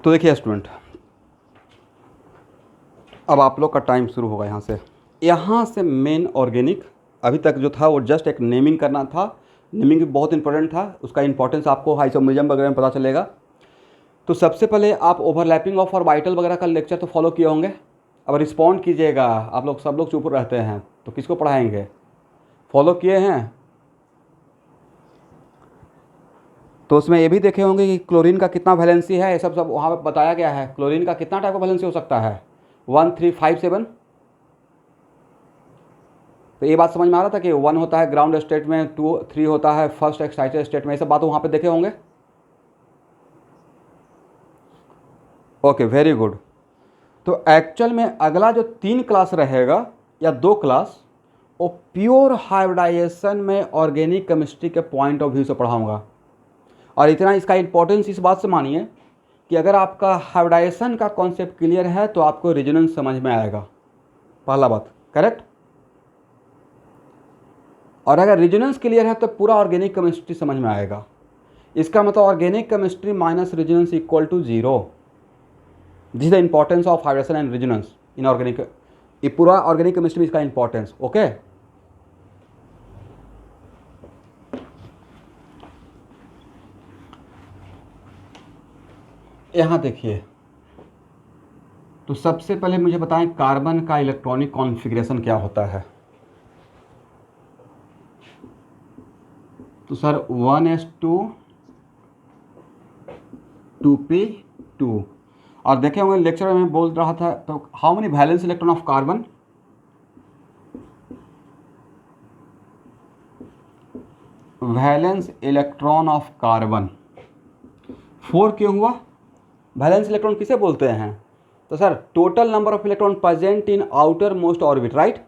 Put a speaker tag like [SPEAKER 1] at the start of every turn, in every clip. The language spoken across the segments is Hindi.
[SPEAKER 1] तो देखिए स्टूडेंट, अब आप लोग का टाइम शुरू होगा यहाँ से मेन ऑर्गेनिक अभी तक जो था वो जस्ट एक नेमिंग करना था। नेमिंग भी बहुत इंपॉर्टेंट था, उसका इंपॉर्टेंस आपको आइसोमेरिज्म वगैरह में पता चलेगा। तो सबसे पहले आप ओवरलैपिंग ऑफ ऑर्बिटल वगैरह का लेक्चर तो फॉलो किए होंगे। अब रिस्पॉन्ड कीजिएगा, आप लोग सब लोग चुप रहते हैं तो किसको पढ़ाएंगे? फॉलो किए हैं? तो उसमें ये भी देखे होंगे कि क्लोरीन का कितना वैलेंसी है, ये सब वहाँ पर बताया गया है। क्लोरीन का कितना टाइप का वैलेंसी हो सकता है? 1 3 5 7। तो ये बात समझ में आ रहा था कि 1 होता है ग्राउंड स्टेट में, 2 3 होता है फर्स्ट एक्साइटेड स्टेट में। ये सब बात वहाँ पे देखे होंगे। Okay, very good. तो एक्चुअल में अगला जो 3 क्लास रहेगा या 2 क्लास, वो प्योर हाइब्रिडाइजेशन में ऑर्गेनिक केमिस्ट्री के पॉइंट ऑफ व्यू से पढ़ाऊँगा। और इतना इसका इंपॉर्टेंस इस बात से मानिए कि अगर आपका हाइब्रिडाइजेशन का कॉन्सेप्ट क्लियर है तो आपको रेजोनेंस समझ में आएगा, पहला बात, करेक्ट। और अगर रेजोनेंस क्लियर है तो पूरा ऑर्गेनिक केमिस्ट्री समझ में आएगा। इसका मतलब organic chemistry minus resonance equal to 0। This is the importance of hybridisation and resonance in organic. ये पूरा ऑर्गेनिक केमिस्ट्री में इसका इंपॉर्टेंस। ओके, यहाँ देखिए, तो सबसे पहले मुझे बताएं कार्बन का इलेक्ट्रॉनिक कॉन्फ़िगरेशन क्या होता है। तो सर 1s2 2p2। और देखे होंगे लेक्चर में बोल रहा था, तो how many valence electron of carbon? Valence electron of carbon 4 क्यों हुआ? वैलेंस इलेक्ट्रॉन किसे बोलते हैं? तो sir total number of electron present in outermost orbit, right.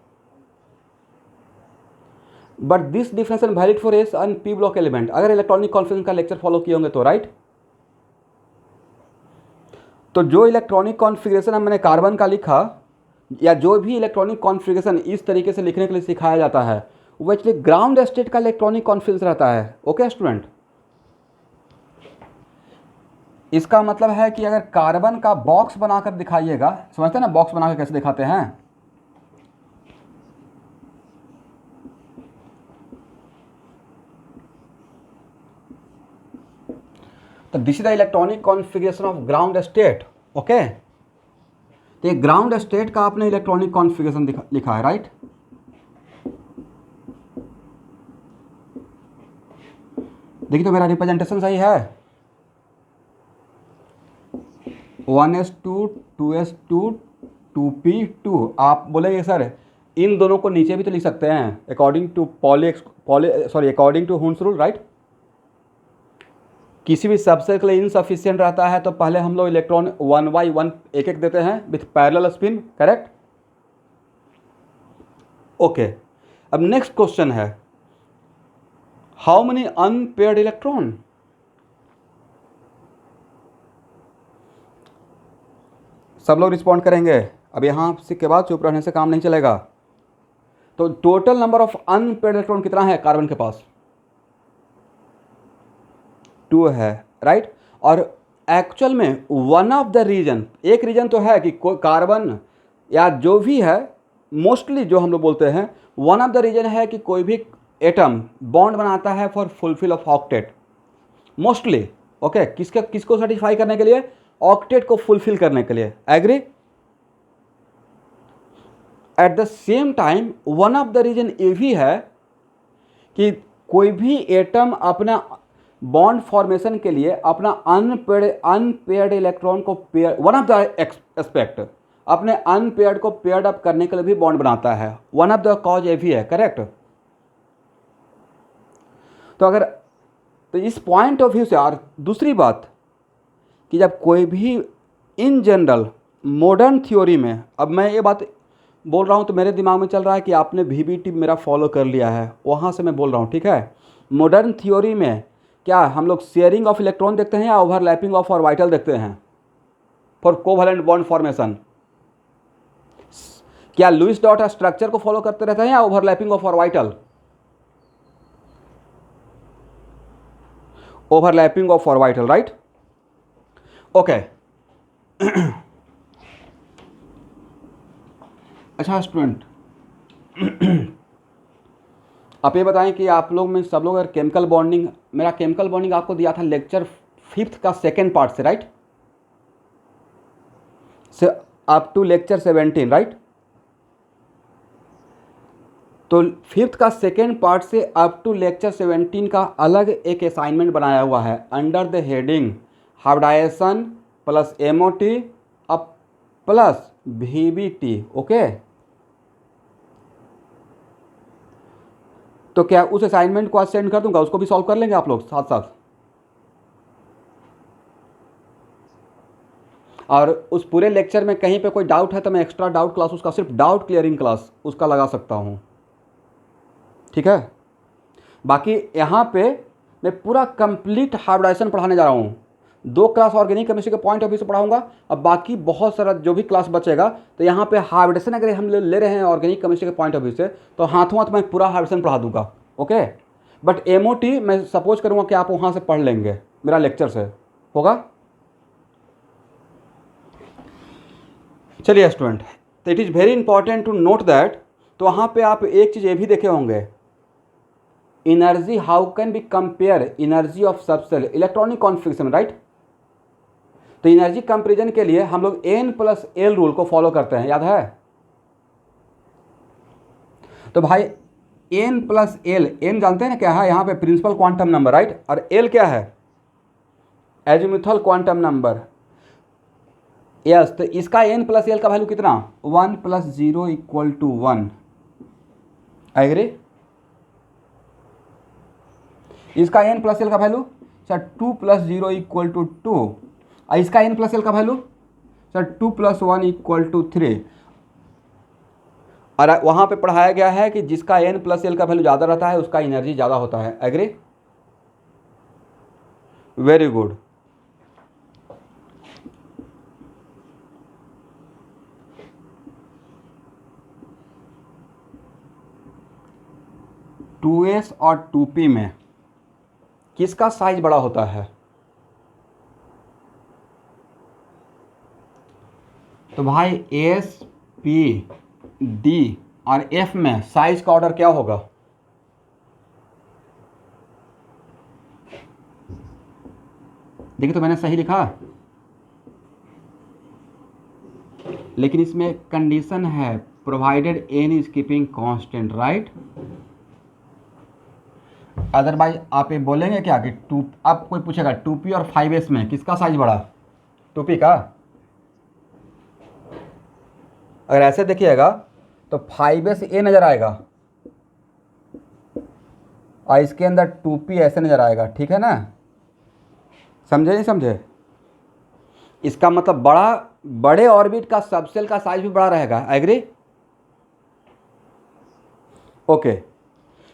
[SPEAKER 1] But this difference valid for S and P block element, अगर इलेक्ट्रॉनिक कॉन्फिगरेशन का लेक्चर फॉलो किए होंगे तो, राइट। तो जो इलेक्ट्रॉनिक कॉन्फ़िगरेशन मैंने कार्बन का लिखा, या जो भी इलेक्ट्रॉनिक कॉन्फ़िगरेशन इस तरीके से लिखने के लिए सिखाया जाता है, वो एक्चुअली ग्राउंड स्टेट का इलेक्ट्रॉनिक कॉन्फ़िगरेशन रहता है। ओके स्टूडेंट, इसका मतलब है कि अगर कार्बन का बॉक्स बनाकर दिखाइएगा, समझते हैं ना बॉक्स बनाकर कैसे दिखाते हैं? तो this is the electronic configuration of ground state. Okay, तो ये ग्राउंड स्टेट का आपने इलेक्ट्रॉनिक कॉन्फ़िगरेशन लिखा है, राइट। देखिए तो मेरा रिप्रेजेंटेशन सही है। 1s2 2s2 2p2। आप बोलेंगे सर इन दोनों को नीचे भी तो लिख सकते हैं according to according to Hund's rule, right. किसी भी सबसेट के लिए इनसफिशिएंट रहता है तो पहले हम लोग इलेक्ट्रॉन 1 बाई 1 एक एक देते हैं with parallel spin, correct. Okay, अब नेक्स्ट क्वेश्चन है हाउ मेनी अनपेयर्ड इलेक्ट्रॉन? सब लोग रिस्पॉन्ड करेंगे। अब यहाँ से के बाद चुप रहने से काम नहीं चलेगा। तो total number of unpaired electron कितना है कार्बन के पास? 2 है, राइट। और एक्चुअल में वन ऑफ द रीजन, एक रीजन तो है कि कोई कार्बन या जो भी है, मोस्टली जो हम लोग बोलते हैं, वन ऑफ द रीजन है कि कोई भी एटम बॉन्ड बनाता है for fulfil of octet, mostly. Okay, किसको सेटिस्फाई करने के लिए? ऑक्टेट को फुलफिल करने के लिए, agree. At the same time one of the reason ये भी है कि कोई भी एटम अपना बॉन्ड फॉर्मेशन के लिए अपना अनपेयर्ड इलेक्ट्रॉन को pair, one of the aspect, अपने अनपेयर्ड को पेयर्ड अप करने के लिए भी बॉन्ड बनाता है। वन ऑफ द कॉज ये भी है, करेक्ट। तो अगर तो इस पॉइंट ऑफ व्यू से, और दूसरी बात कि जब कोई भी इन जनरल मॉडर्न थ्योरी में, अब मैं ये बात बोल रहा हूँ तो मेरे दिमाग में चल रहा है कि आपने VBT मेरा फॉलो कर लिया है, वहाँ से मैं बोल रहा हूँ, ठीक है। मॉडर्न थ्योरी में क्या हम लोग शेयरिंग ऑफ इलेक्ट्रॉन देखते हैं या ओवरलैपिंग ऑफ ऑर्बिटल देखते हैं फॉर कोवैलेंट बॉन्ड फॉर्मेशन? क्या लुईस डॉट स्ट्रक्चर को फॉलो करते रहते हैं या overlapping of orbital? Overlapping of orbital, right. Okay, अच्छा स्टूडेंट, आप ये बताएं कि आप लोग में सब लोग अगर केमिकल बॉन्डिंग, मेरा केमिकल बॉन्डिंग आपको दिया था लेक्चर 5th का सेकेंड पार्ट से, राइट, से अप टू लेक्चर 17, राइट। तो 5th का सेकेंड पार्ट से अप टू लेक्चर 17 का अलग एक असाइनमेंट बनाया हुआ है under the heading hybridisation plus MOT अब प्लस वीबीटी, ओके। तो क्या उस असाइनमेंट को आज सेंड कर दूंगा, उसको भी सॉल्व कर लेंगे आप लोग साथ साथ। और उस पूरे लेक्चर में कहीं पे कोई डाउट है तो मैं एक्स्ट्रा डाउट क्लास उसका, सिर्फ डाउट क्लियरिंग क्लास उसका लगा सकता हूँ, ठीक है। बाकी यहाँ पे मैं पूरा कंप्लीट हाइब्रिडाइजेशन पढ़ाने जा रहा हूँ। 2 क्लास ऑर्गेनिक केमिस्ट्री के पॉइंट ऑफ व्यू से पढ़ाऊंगा। अब बाकी बहुत सारा जो भी क्लास बचेगा तो यहाँ पे हाइब्रिडेशन अगर हम ले रहे हैं ऑर्गेनिक केमिस्ट्री के पॉइंट ऑफ व्यू से तो हाथों हाथ मैं पूरा हाइब्रिडेशन पढ़ा दूंगा, ओके। बट एमओटी मैं सपोज करूँगा कि आप वहाँ से पढ़ लेंगे, मेरा लेक्चर से होगा। चलिए स्टूडेंट, तो it is very important to note that, तो वहाँ पे आप एक चीज़ ये भी देखे होंगे, energy, how can be compare energy of सब सेल इलेक्ट्रॉनिक कॉन्फिगरेशन, राइट। तो एनर्जी कंपेरिजन के लिए हम लोग N+L रूल को फॉलो करते हैं, याद है। तो भाई N+L, N जानते हैं ना क्या है, यहाँ पे प्रिंसिपल क्वांटम नंबर, राइट, और L क्या है, एजिमुथल क्वांटम नंबर, यस। तो इसका N+L का वैल्यू कितना, 1 + 0 = 1, एग्री। इसका N+L का वैल्यू सर 2 + 0 = 2, और इसका N+L का वैल्यू सर 2 + 1 = 3। और वहाँ पे पढ़ाया गया है कि जिसका N+L का वैल्यू ज़्यादा रहता है उसका एनर्जी ज़्यादा होता है, एग्री, वेरी गुड। (2s) और 2p में किसका साइज बड़ा होता है, तो भाई S, P, D और F में साइज का ऑर्डर क्या होगा, देखिए तो मैंने सही लिखा, लेकिन इसमें कंडीशन है provided n is keeping constant, right. Otherwise आप ये बोलेंगे क्या कि अब कोई पूछेगा 2p और 5s में किसका साइज बड़ा, 2p का। अगर ऐसे देखिएगा तो 5s ए नज़र आएगा और इसके अंदर 2p ऐसे नज़र आएगा, ठीक है ना, समझे नहीं समझे। इसका मतलब बड़े ऑर्बिट का सबसेल का साइज भी बड़ा रहेगा, एग्री, ओके।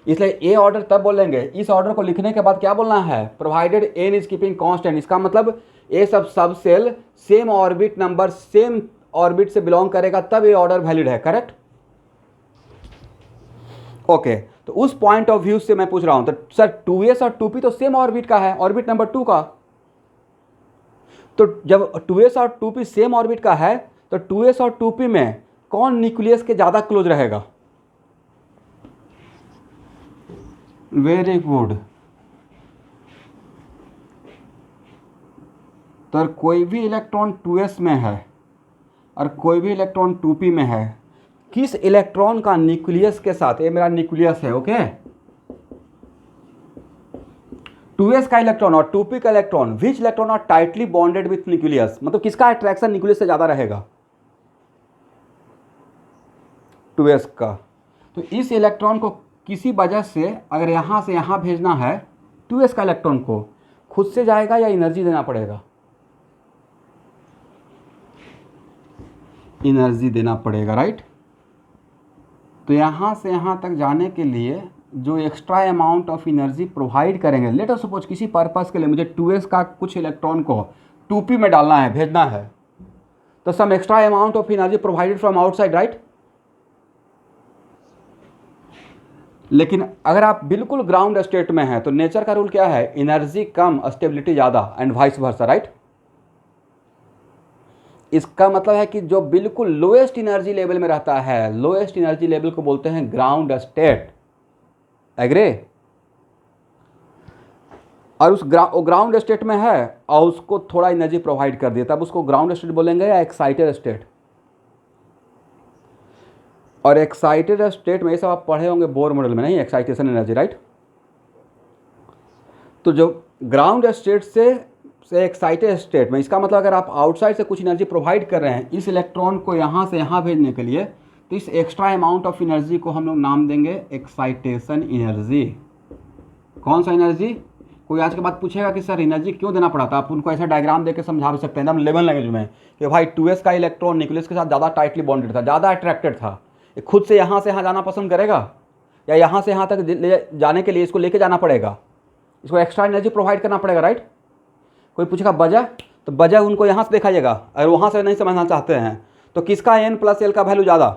[SPEAKER 1] इसलिए ए ऑर्डर तब बोलेंगे, इस ऑर्डर को लिखने के बाद क्या बोलना है, provided n is keeping constant. इसका मतलब ये सब cell same orbit number, same orbit से बिलोंग करेगा तब ये ऑर्डर वैलिड है, करेक्ट, ओके। तो उस पॉइंट ऑफ व्यू से मैं पूछ रहा हूं, तो सर 2s और 2p तो सेम ऑर्बिट का है, ऑर्बिट नंबर 2 का। तो जब 2s और 2p सेम ऑर्बिट का है तो 2s और 2p में कौन न्यूक्लियस के ज़्यादा क्लोज रहेगा, वेरी गुड। तो कोई भी इलेक्ट्रॉन 2s में है और कोई भी इलेक्ट्रॉन 2p में है, किस इलेक्ट्रॉन का न्यूक्लियस के साथ, ये मेरा न्यूक्लियस है, ओके, 2s का इलेक्ट्रॉन और 2p का electron, which electron are tightly bonded with nucleus, मतलब किसका अट्रैक्शन न्यूक्लियस से ज़्यादा रहेगा, 2s का। तो इस इलेक्ट्रॉन को किसी वजह से अगर यहाँ से यहाँ भेजना है 2s का इलेक्ट्रॉन को, खुद से जाएगा या एनर्जी देना पड़ेगा, एनर्जी देना पड़ेगा, राइट। तो यहाँ से यहाँ तक जाने के लिए जो extra amount of energy provide करेंगे, लेट अस सपोज किसी पर्पस के लिए मुझे 2s का कुछ इलेक्ट्रॉन को 2p में डालना है, भेजना है, तो some extra amount of energy provided from outside, right. लेकिन अगर आप बिल्कुल ग्राउंड स्टेट में हैं तो नेचर का रूल क्या है, एनर्जी कम स्टेबिलिटी ज़्यादा, एंड वाइस वर्सा, राइट। इसका मतलब है कि जो बिल्कुल लोएस्ट एनर्जी लेवल में रहता है, लोएस्ट एनर्जी लेवल को बोलते हैं ग्राउंड स्टेट। एग्री? और उस ग्राउंड स्टेट में है और उसको थोड़ा एनर्जी प्रोवाइड कर दिया, तब उसको ग्राउंड स्टेट बोलेंगे या एक्साइटेड स्टेट। और एक्साइटेड स्टेट में ये सब आप पढ़े होंगे बोर मॉडल में, नहीं, एक्साइटेशन एनर्जी, राइट। तो जो ग्राउंड स्टेट से एक्साइटेड स्टेट में, इसका मतलब अगर आप आउटसाइड से कुछ एनर्जी प्रोवाइड कर रहे हैं इस इलेक्ट्रॉन को यहाँ से यहाँ भेजने के लिए, तो इस एक्स्ट्रा अमाउंट ऑफ एनर्जी को हम लोग नाम देंगे एक्साइटेशन एनर्जी। कौन सा एनर्जी? कोई आज के बाद पूछेगा कि सर एनर्जी क्यों देना पड़ा था, आप उनको ऐसा डायग्राम देकर समझा भी सकते हैं एकदम लेवल लैंग्वेज में कि भाई 2s का इलेक्ट्रॉन न्यूक्लियस के साथ ज़्यादा टाइटली बॉन्डेड था, ज़्यादा अट्रैक्टेड था, ये खुद से यहाँ से यहाँ जाना पसंद करेगा या यहाँ से यहाँ तक ले जाने के लिए इसको लेके जाना पड़ेगा, इसको एक्स्ट्रा एनर्जी प्रोवाइड करना पड़ेगा, राइट। कोई पूछेगा वजह, तो वजह उनको यहाँ से देखा जाएगा। अगर वहाँ से नहीं समझना चाहते हैं तो किसका n+l का वैल्यू ज़्यादा,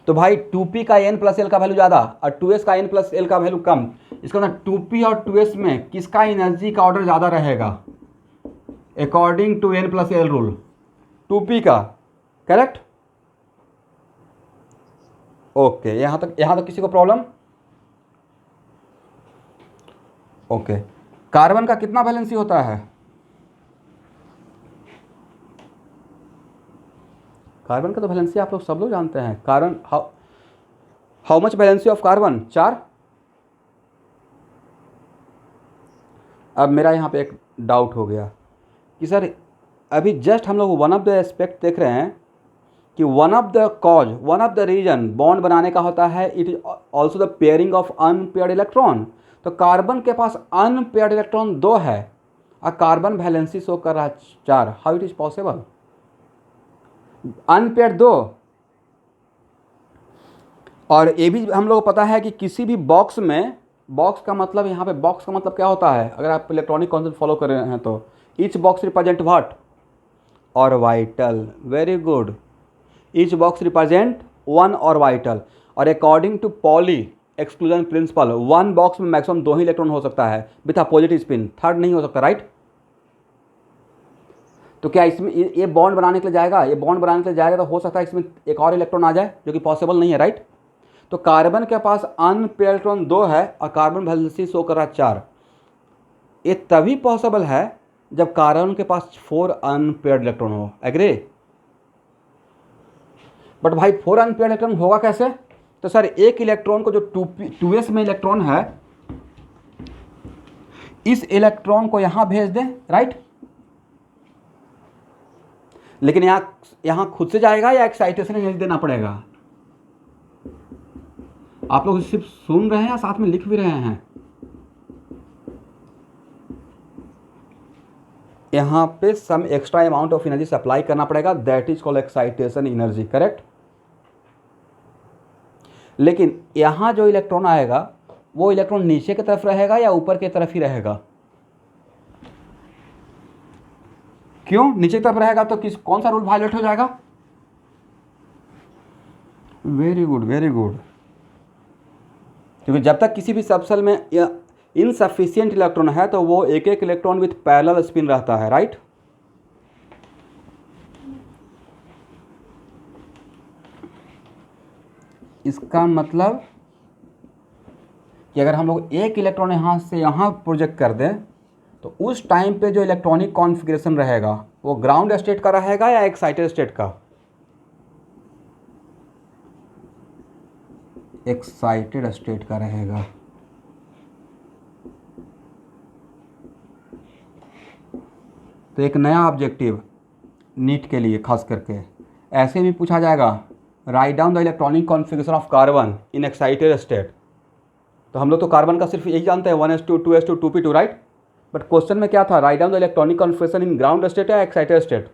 [SPEAKER 1] तो भाई 2p का n+l का वैल्यू ज़्यादा और 2s का n+l का वैल्यू कम। इसका मतलब 2p और 2s में किसका एनर्जी का ऑर्डर ज़्यादा रहेगा according to n+l rule? 2p का, करेक्ट। ओके, यहाँ तक किसी को प्रॉब्लम? ओके, कार्बन का कितना वैलेंसी होता है? कार्बन का तो वैलेंसी आप लोग सब लोग जानते हैं। Carbon how much valency of carbon? 4। अब मेरा यहाँ पे एक डाउट हो गया कि सर अभी जस्ट हम लोग वन ऑफ द एस्पेक्ट देख रहे हैं कि one of the cause, one of the reason bond बनाने का होता है, it is also the pairing of unpaired electron. तो कार्बन के पास अनपेयर्ड इलेक्ट्रॉन 2 है और कार्बन वैलेंसी शो कर रहा है 4। How it is possible? Unpaired 2, और ये भी हम लोग को पता है कि किसी भी बॉक्स में, बॉक्स का मतलब यहाँ पे बॉक्स का मतलब क्या होता है, अगर आप इलेक्ट्रॉनिक कॉन्सेप्ट फॉलो कर रहे हैं तो each box represent what? Orbital. Very good, each box represent 1 orbital. और according to Pauli exclusion principle 1 box में मैक्सिमम 2 ही इलेक्ट्रॉन हो सकता है विथ पॉजिटिव स्पिन, थर्ड नहीं हो सकता, राइट। तो क्या इसमें ये बॉन्ड बनाने के लिए जाएगा? ये बॉन्ड बनाने के लिए जाएगा तो हो सकता है इसमें एक और इलेक्ट्रॉन आ जाए, जो कि पॉसिबल नहीं है, राइट। तो कार्बन के पास अनपेयर्ड इलेक्ट्रॉन 2 है और कार्बन वैलेंसी शो कर रहा है 4। ये तभी पॉसिबल है जब कार्बन के पास 4 अनपेयर्ड इलेक्ट्रॉन हो। एग्री? बट भाई 4 अनपेयर्ड इलेक्ट्रॉन होगा कैसे? तो सर एक इलेक्ट्रॉन को जो 2s में इलेक्ट्रॉन है, इस इलेक्ट्रॉन को यहां भेज दें, राइट। लेकिन यहां खुद से जाएगा या एक्साइटेशन एनर्जी देना पड़ेगा? आप लोग सिर्फ सुन रहे हैं या साथ में लिख भी रहे हैं? यहां पे some extra amount of energy supply करना पड़ेगा, that is called excitation energy, correct. लेकिन यहां जो इलेक्ट्रॉन आएगा वो इलेक्ट्रॉन नीचे की तरफ रहेगा या ऊपर की तरफ ही रहेगा? क्यों नीचे की तरफ रहेगा? तो कौन सा रूल वायलेट हो जाएगा? Very good, very good. क्योंकि जब तक किसी भी सबसेल में इनसफिशिएंट इलेक्ट्रॉन है तो वो एक एक इलेक्ट्रॉन विथ पैरेलल स्पिन रहता है, राइट। इसका मतलब कि अगर हम लोग एक इलेक्ट्रॉन यहाँ से यहाँ प्रोजेक्ट कर दें तो उस टाइम पे जो इलेक्ट्रॉनिक कॉन्फ़िगरेशन रहेगा वो ग्राउंड स्टेट का रहेगा या एक्साइटेड स्टेट का? एक्साइटेड स्टेट का रहेगा। तो एक नया ऑब्जेक्टिव नीट के लिए खास करके ऐसे भी पूछा जाएगा, write down the electronic configuration of carbon in excited state. तो हम लोग तो कार्बन का सिर्फ यही जानते हैं 1s2 2s2 2p2, right. But question में क्या था? Write down the electronic configuration in ground state या एक्साइटेड स्टेट?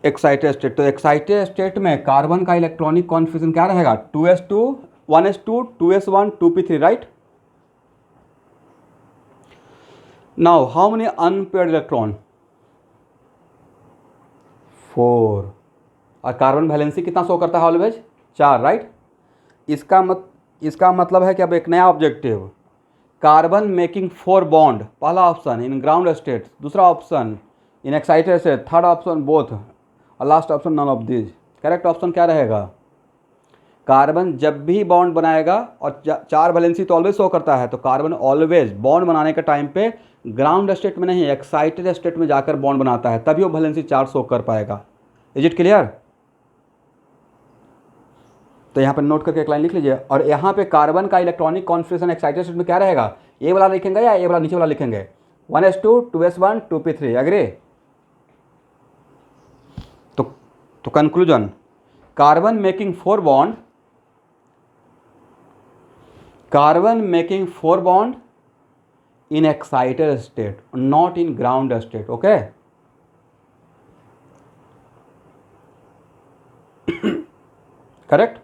[SPEAKER 1] Excited state. तो एक्साइटेड स्टेट में कार्बन का इलेक्ट्रॉनिक कॉन्फ़िगरेशन क्या रहेगा? 2s2 1s2 2s1 2p3, right. Now how many unpaired electron? 4। और कार्बन वैलेंसी कितना शो करता है ऑलवेज? 4, राइट। इसका मतलब है कि अब एक नया ऑब्जेक्टिव, कार्बन मेकिंग 4 बॉन्ड, पहला ऑप्शन इन ग्राउंड स्टेट, दूसरा option in excited state, third option both, और last option none of this. Correct option क्या रहेगा? कार्बन जब भी बॉन्ड बनाएगा, और 4 वैलेंसी तो ऑलवेज शो करता है, तो कार्बन ऑलवेज बॉन्ड बनाने के टाइम पे ग्राउंड स्टेट में नहीं, एक्साइटेड स्टेट में जाकर बॉन्ड बनाता है, तभी वो वैलेंसी 4 शो कर पाएगा। Is it clear? तो यहाँ पर नोट करके एक लाइन लिख लीजिए। और यहाँ पे कार्बन का इलेक्ट्रॉनिक कॉन्फिगरेशन एक्साइटेड स्टेट में क्या रहेगा? ए वाला लिखेंगे या ए वाला नीचे वाला लिखेंगे? 1s2 2s1 2p3, agree? तो conclusion, carbon making 4 bond, carbon making 4 bond in excited state, not in ground state. Okay? Correct?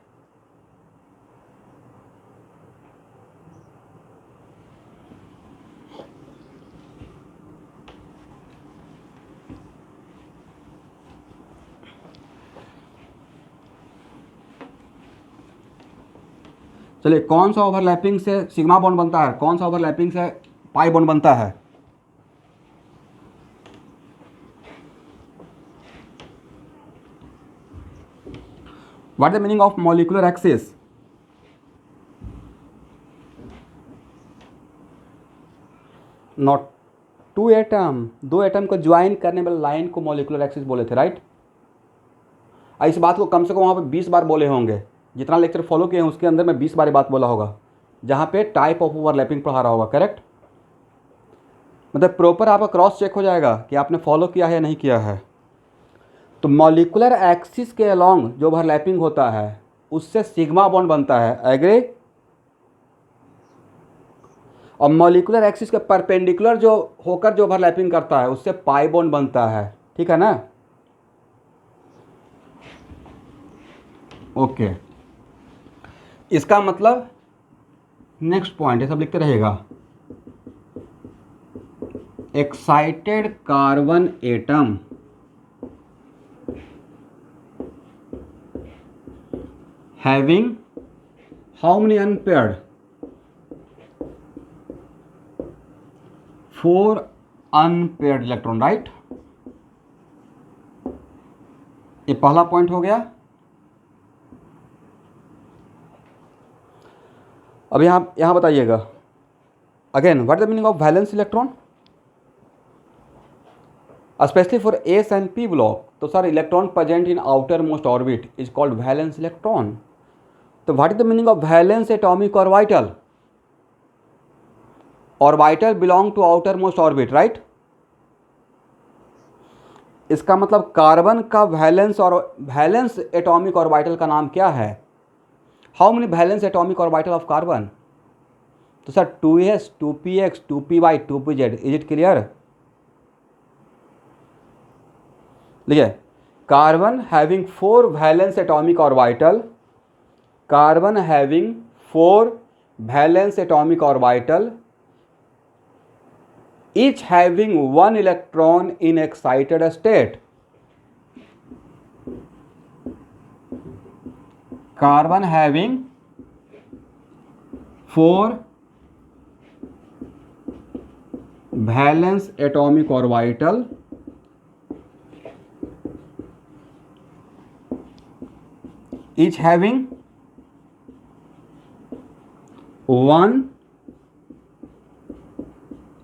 [SPEAKER 1] चलिए, कौन सा ओवरलैपिंग से सिग्मा बॉन्ड बनता है, कौन सा ओवरलैपिंग से पाई बॉन्ड बनता है? What the meaning of molecular axis? Not 2 atom, 2 atom को ज्वाइन करने वाले लाइन को मॉलिक्यूलर एक्सिस बोले थे, राइट? इस बात को कम से कम वहाँ पे 20 बार बोले होंगे, जितना लेक्चर फॉलो किए हैं उसके अंदर में 20 बार बात बोला होगा, जहाँ पे टाइप ऑफ ओवरलैपिंग पढ़ा रहा होगा। करेक्ट? मतलब प्रॉपर आपका क्रॉस चेक हो जाएगा कि आपने फॉलो किया है या नहीं किया है। तो मॉलिक्यूलर एक्सिस के अलॉन्ग जो ओवरलैपिंग होता है उससे सिग्मा बॉन्ड बनता है, एग्री? और मॉलिक्यूलर एक्सिस के परपेंडिकुलर जो होकर जो ओवरलैपिंग करता है उससे पाई बॉन्ड बनता है, ठीक है ना? ओके, इसका मतलब नेक्स्ट पॉइंट है, सब लिखते रहेगा, excited carbon atom having how many unpaired? 4 unpaired electron, right? ये पहला पॉइंट हो गया। अब यहां बताइएगा again, what the meaning of valence electron specially for S and P block? तो sir, electron present in outermost orbit is called valence electron. तो what is the meaning of valence atomic orbital? Orbital belong to outermost orbit, right? इसका मतलब कार्बन का वैलेंस और वैलेंस एटॉमिक ऑर्बिटल का नाम क्या है? How many valence atomic orbital of carbon? तो sir 2s 2px 2py 2pz। Is it clear? देखिए, carbon having 4 valence atomic orbital, carbon having 4 valence atomic orbital, each having 1 electron in excited state. Carbon having 4 valence atomic orbital, each having 1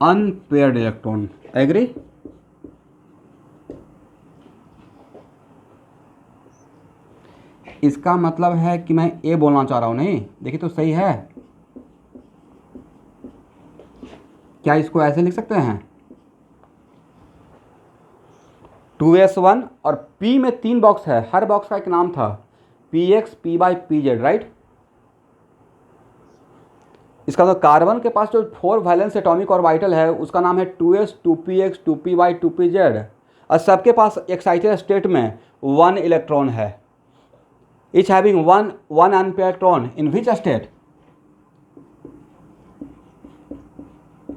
[SPEAKER 1] unpaired electron, agree? इसका मतलब है कि मैं ए बोलना चाह रहा हूं, नहीं? देखिए तो सही है क्या? इसको ऐसे लिख सकते हैं 2s1, और P में 3 बॉक्स है, हर बॉक्स का एक नाम था, px py pz, राइट? इसका मतलब कार्बन के पास जो 4 वैलेंस एटॉमिक ऑर्बिटल है उसका नाम है 2s 2px 2py 2pz, और सबके पास एक्साइटेड स्टेट में 1 इलेक्ट्रॉन है, each having one unpaired electron in which state?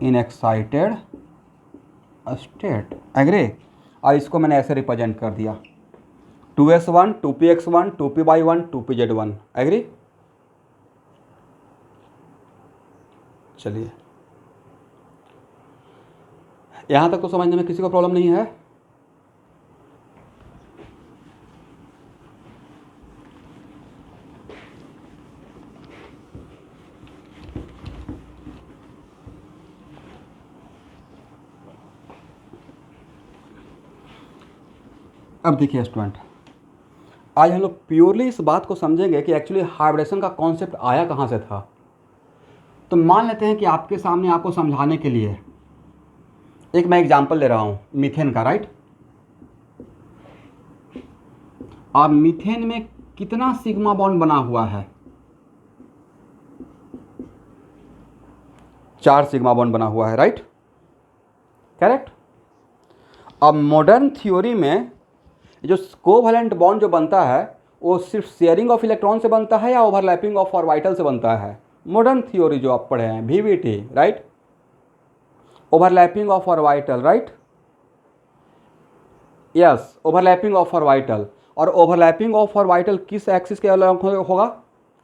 [SPEAKER 1] In excited state, agree? और इसको मैंने ऐसे रिप्रेजेंट कर दिया 2s1 2px1 2py1 2pz1, agree? चलिए, यहाँ तक तो समझने में किसी को प्रॉब्लम नहीं है? अब देखिए स्टूडेंट, आज हम लोग प्योरली इस बात को समझेंगे कि एक्चुअली हाइब्रिडेशन का कॉन्सेप्ट आया कहाँ से था। तो मान लेते हैं कि आपके सामने आपको समझाने के लिए एक मैं एग्जांपल ले रहा हूँ मीथेन का, राइट। अब मीथेन में कितना सिग्मा बॉन्ड बना हुआ है? 4 सिग्मा बॉन्ड बना हुआ है, राइट, करेक्ट। अब मॉडर्न थ्योरी में जो कोवैलेंट बॉन्ड जो बनता है वो सिर्फ शेयरिंग ऑफ इलेक्ट्रॉन से बनता है या ओवरलैपिंग ऑफ ऑर्बिटल से बनता है? मॉडर्न थ्योरी जो आप पढ़े हैं VVT, right, overlapping of orbital, right, yes, overlapping of orbital. और ओवरलैपिंग ऑफ ऑर्बिटल किस एक्सिस के अलग होगा?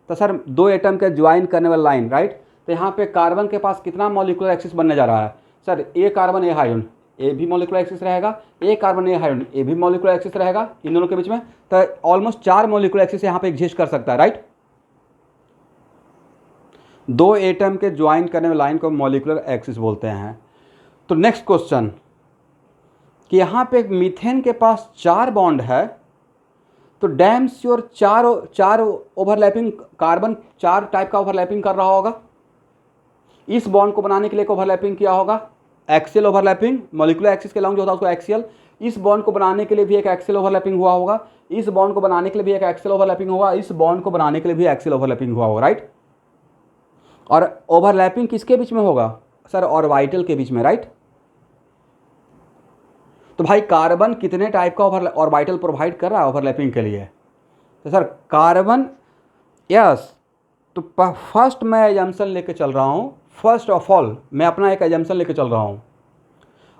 [SPEAKER 1] तो सर 2 एटम के ज्वाइन करने वाला लाइन, राइट। तो यहाँ पे कार्बन के पास कितना मॉलिक्यूलर एक्सिस बनने जा रहा है? सर ए कार्बन ए हाइड्रोजन, ए भी मॉलिक्यूलर एक्सिस रहेगा, ए कार्बन ए हाइड्रोजन, ए भी मॉलिक्यूलर एक्सिस रहेगा इन दोनों के बीच में। तो ऑलमोस्ट 4 मॉलिक्यूलर एक्सिस यहाँ पे एग्जिस्ट कर सकता है, राइट। 2 एटम के ज्वाइन करने वाले लाइन को मॉलिक्यूलर एक्सिस बोलते हैं। तो नेक्स्ट क्वेश्चन कि यहाँ पे मीथेन के पास 4 बॉन्ड है, तो डैम श्योर चार ओवरलैपिंग कार्बन 4 टाइप का ओवरलैपिंग कर रहा होगा। इस बॉन्ड को बनाने के लिए ओवरलैपिंग किया होगा, एक्सियल ओवरलैपिंग, मॉलिक्यूलर एक्सिस के लॉन्ग जो होता है उसको एक्सियल। इस बॉन्ड को बनाने के लिए भी एक एक्सियल ओवरलैपिंग हुआ होगा, इस बॉन्ड को बनाने के लिए भी एक एक्सियल ओवरलैपिंग होगा, इस बॉन्ड को बनाने के लिए भी एक्सियल ओवरलैपिंग हुआ होगा, राइट। और ओवरलैपिंग किसके बीच में होगा? सर ऑर्बिटल के बीच में, राइट। तो भाई कार्बन कितने टाइप का ऑर्बिटल प्रोवाइड कर रहा है ओवरलैपिंग के लिए? तो सर कार्बन, यस। तो फर्स्ट मैं एजम्पशन लेके चल रहा हूँ, फर्स्ट ऑफ ऑल मैं अपना एक एजम्पशन लेके चल रहा हूँ,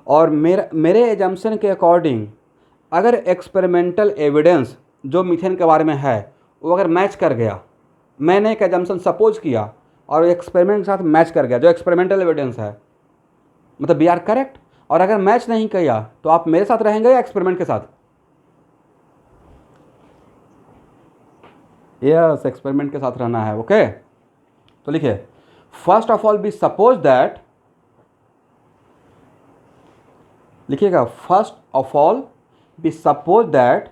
[SPEAKER 1] और मेरे एजम्पशन के अकॉर्डिंग अगर एक्सपेरिमेंटल एविडेंस जो मीथेन के बारे में है वो अगर मैच कर गया, मैंने एक एजम्पशन सपोज किया और एक्सपेरिमेंट के साथ मैच कर गया, जो एक्सपेरिमेंटल एविडेंस है, मतलब वी आर करेक्ट। और अगर मैच नहीं किया तो आप मेरे साथ रहेंगे या एक्सपेरिमेंट के साथ? यस, एक्सपेरिमेंट के साथ रहना है, ओके। तो लिखिए, first of all be suppose that, लिखिएगा, first of all be suppose that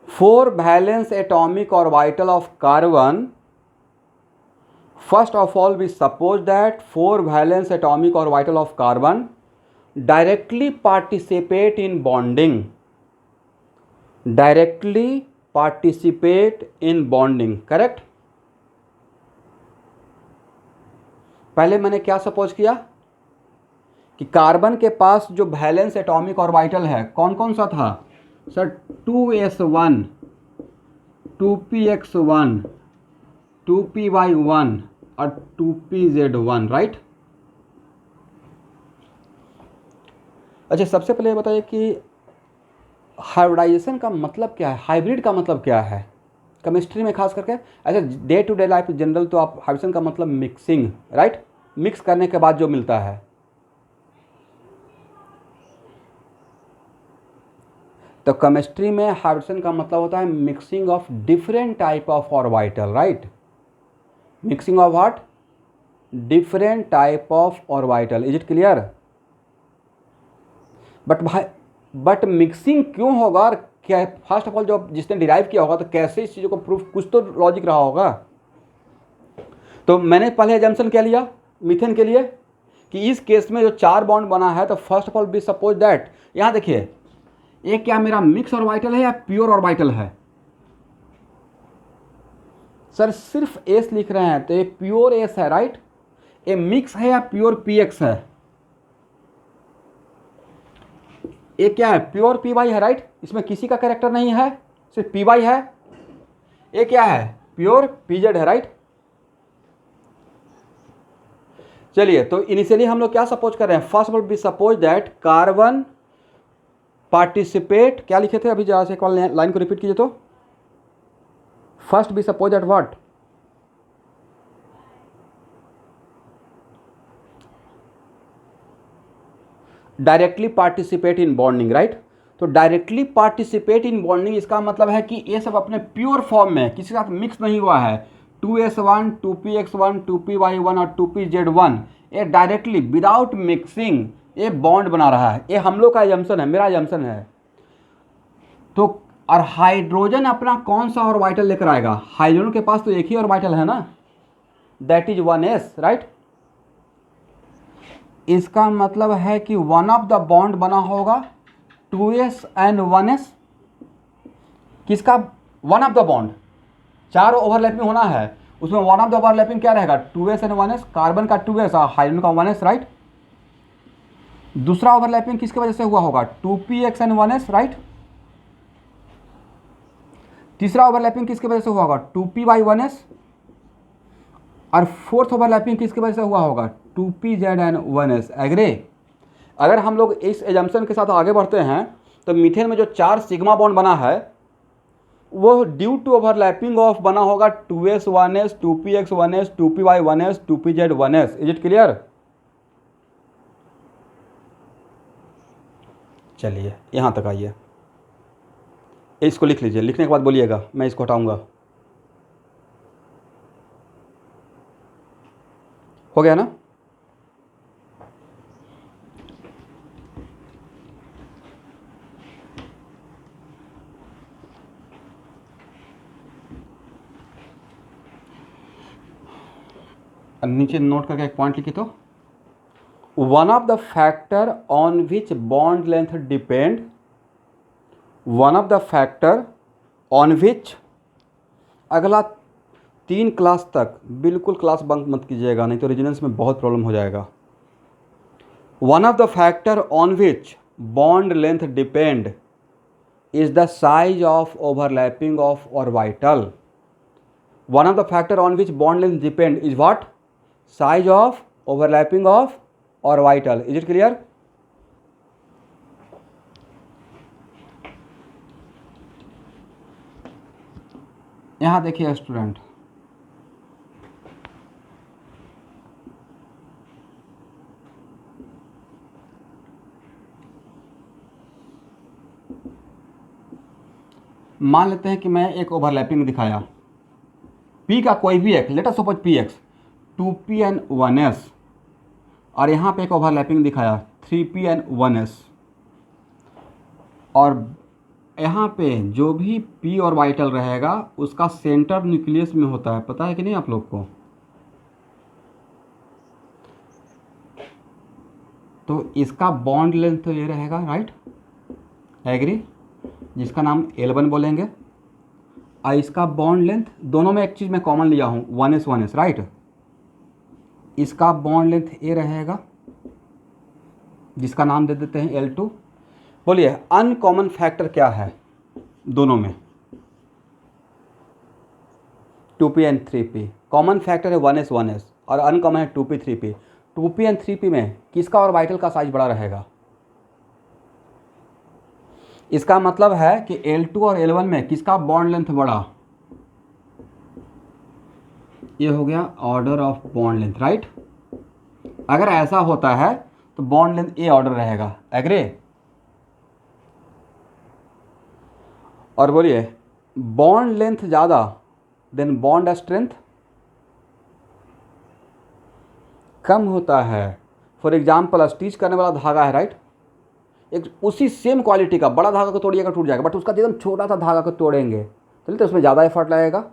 [SPEAKER 1] 4 valence atomic orbital of carbon, first of all we suppose that 4 valence atomic orbital of carbon directly participate in bonding, directly participate in bonding, correct। पहले मैंने क्या सपोज किया कि कार्बन के पास जो वैलेंस एटॉमिक ऑर्बिटल है कौन कौन सा था? सर 2s1, 2px1, 2py1 और 2pz1, राइट। अच्छा, सबसे पहले बताइए कि हाइब्रिडाइजेशन का मतलब क्या है, हाइब्रिड का मतलब क्या है केमिस्ट्री में खास करके? अच्छा, day to day life general तो आप हाइब्रिडेशन का मतलब मिक्सिंग, राइट, मिक्स करने के बाद जो मिलता है। तो केमिस्ट्री में हाइब्रिडेशन का मतलब होता है mixing of different type of orbital, right. Mixing of what? Different type of orbital, is it clear? But भाई, बट मिक्सिंग क्यों होगा और क्या? फर्स्ट ऑफ ऑल जो जिसने डिराइव किया होगा तो कैसे इस चीज़ों को प्रूफ, कुछ तो लॉजिक रहा होगा। तो मैंने पहले एजम्पशन क्या लिया मीथेन के लिए कि इस केस में जो 4 बॉन्ड बना है, तो first of all be suppose that, यहाँ देखिए, ये क्या मेरा मिक्स ऑर्बिटल है या प्योर ऑर्बिटल है? सर सिर्फ एस लिख रहे हैं तो ये प्योर एस है, राइट। ये मिक्स है या प्योर पीएक्स है? ये क्या है? प्योर पी वाई है, राइट। इसमें किसी का कैरेक्टर नहीं है, सिर्फ पी वाई है। ये क्या है? प्योर पीजेड है, राइट। चलिए, तो इनिशियली हम लोग क्या सपोज कर रहे हैं? First of all be suppose that carbon participate, क्या लिखे थे अभी, जरा से एक बार लाइन को रिपीट कीजिए। तो first be suppose that what? Directly participate in bonding, right. तो डायरेक्टली पार्टिसिपेट इन बॉन्डिंग इसका मतलब है कि ये सब अपने प्योर फॉर्म में किसी के साथ मिक्स नहीं हुआ है। 2s1 2px1 2py1 और 2pz1 ये डायरेक्टली विदाउट मिक्सिंग ये बॉन्ड बना रहा है। ये हम लोग का एजम्पशन है, मेरा एजम्पशन है। तो और हाइड्रोजन अपना कौन सा ऑर्बिटल लेकर आएगा? हाइड्रोजन के पास तो एक ही ऑर्बिटल है ना, दैट इज 1s, राइट। इसका मतलब है कि वन ऑफ द बॉन्ड बना होगा 2s एंड 1s। किसका? One of the bond. 4 overlapping होना है, उसमें वन ऑफ द ओवरलैपिंग क्या रहेगा? 2s एंड 1s, कार्बन का 2s और हाइड्रोजन का 1s, राइट। दूसरा ओवरलैपिंग किसकी वजह से हुआ होगा? 2px and 1s, right. तीसरा ओवरलैपिंग किसकी वजह से हुआ होगा? 2py1s। और फोर्थ ओवरलैपिंग किसकी वजह से हुआ होगा? 2pz and 1s। एग्री? अगर हम लोग इस एजम्पशन के साथ आगे बढ़ते हैं तो मीथेन में जो 4 सिग्मा बॉन्ड बना है वो ड्यू टू ओवरलैपिंग ऑफ बना होगा 2s 1s 2px 1s 2py 1s 2pz 1s। Is it clear? चलिए यहाँ तक आइए, इसको लिख लीजिए, लिखने के बाद बोलिएगा, मैं इसको हटाऊंगा। हो गया ना? नीचे नोट करके एक पॉइंट लिखी, तो one of the factor on which bond length depend, one of the factor on which, अगला 3 क्लास तक बिल्कुल क्लास बंक मत कीजिएगा, नहीं तो रेजोनेंस में बहुत प्रॉब्लम हो जाएगा। One of the factor on which bond length depend is the size of overlapping of orbital. One of the factor on which bond length depend is what? Size of overlapping of orbital. Is it clear? यहां देखिए स्टूडेंट, मान लेते हैं कि मैं एक ओवरलैपिंग दिखाया, P का कोई भी एक, let us suppose PX 2p and 1s, और यहाँ पे एक ओवरलैपिंग दिखाया 3p एंड 1s, और यहाँ पे जो भी p ऑर्बिटल रहेगा उसका सेंटर न्यूक्लियस में होता है, पता है कि नहीं आप लोग को? तो इसका बॉन्ड लेंथ तो ये रहेगा, राइट। एग्री? जिसका नाम L1 बोलेंगे, और इसका बॉन्ड लेंथ, दोनों में एक चीज़ मैं कॉमन लिया हूँ 1s 1s, राइट। इसका बॉन्ड लेंथ ए रहेगा जिसका नाम दे देते हैं L2। बोलिए अनकॉमन फैक्टर क्या है दोनों में? 2p and 3p। Common factor है 1s 1s और अनकॉमन है 2p 3p। 2p and 3p में किसका ऑर्बिटल का साइज बड़ा रहेगा? इसका मतलब है कि L2 और L1 में किसका बॉन्ड लेंथ बड़ा? ये हो गया order of bond length, right. अगर ऐसा होता है तो बॉन्ड लेंथ ए ऑर्डर रहेगा। एग्री? और बोलिए बॉन्ड लेंथ ज़्यादा देन बॉन्ड स्ट्रेंथ कम होता है। फॉर एग्जाम्पल स्टिच करने वाला धागा है, राइट। एक उसी सेम क्वालिटी का बड़ा धागा को तोड़िएगा टूट जाएगा, बट उसका एकदम छोटा सा धागा को तोड़ेंगे चलिए तो उसमें ज़्यादा एफर्ट लगेगा।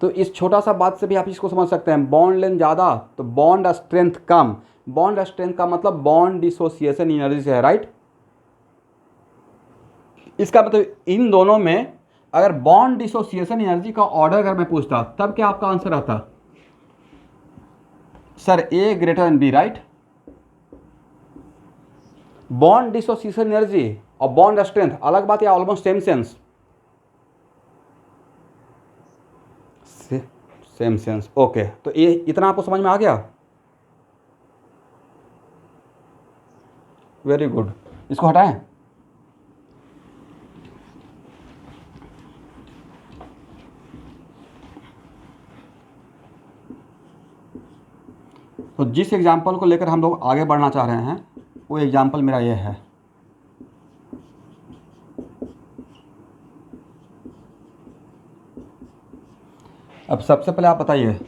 [SPEAKER 1] तो इस छोटा सा बात से भी आप इसको समझ सकते हैं, बॉन्ड लेंथ ज़्यादा तो बॉन्ड स्ट्रेंथ कम। बॉन्ड स्ट्रेंथ का मतलब बॉन्ड डिसोसिएशन एनर्जी से है, राइट। इसका मतलब इन दोनों में अगर बॉन्ड डिसोसिएशन एनर्जी का ऑर्डर अगर मैं पूछता तब क्या आपका आंसर आता? Sir A greater than B, right. Bond dissociation energy और बॉन्ड स्ट्रेंथ अलग बात या almost same sense? Same sense. Okay, तो ये इतना आपको समझ में आ गया? Very good. इसको हटाएं। तो जिस एग्जाम्पल को लेकर हम लोग आगे बढ़ना चाह रहे हैं वो एग्जाम्पल मेरा ये है। अब सबसे पहले आप बताइए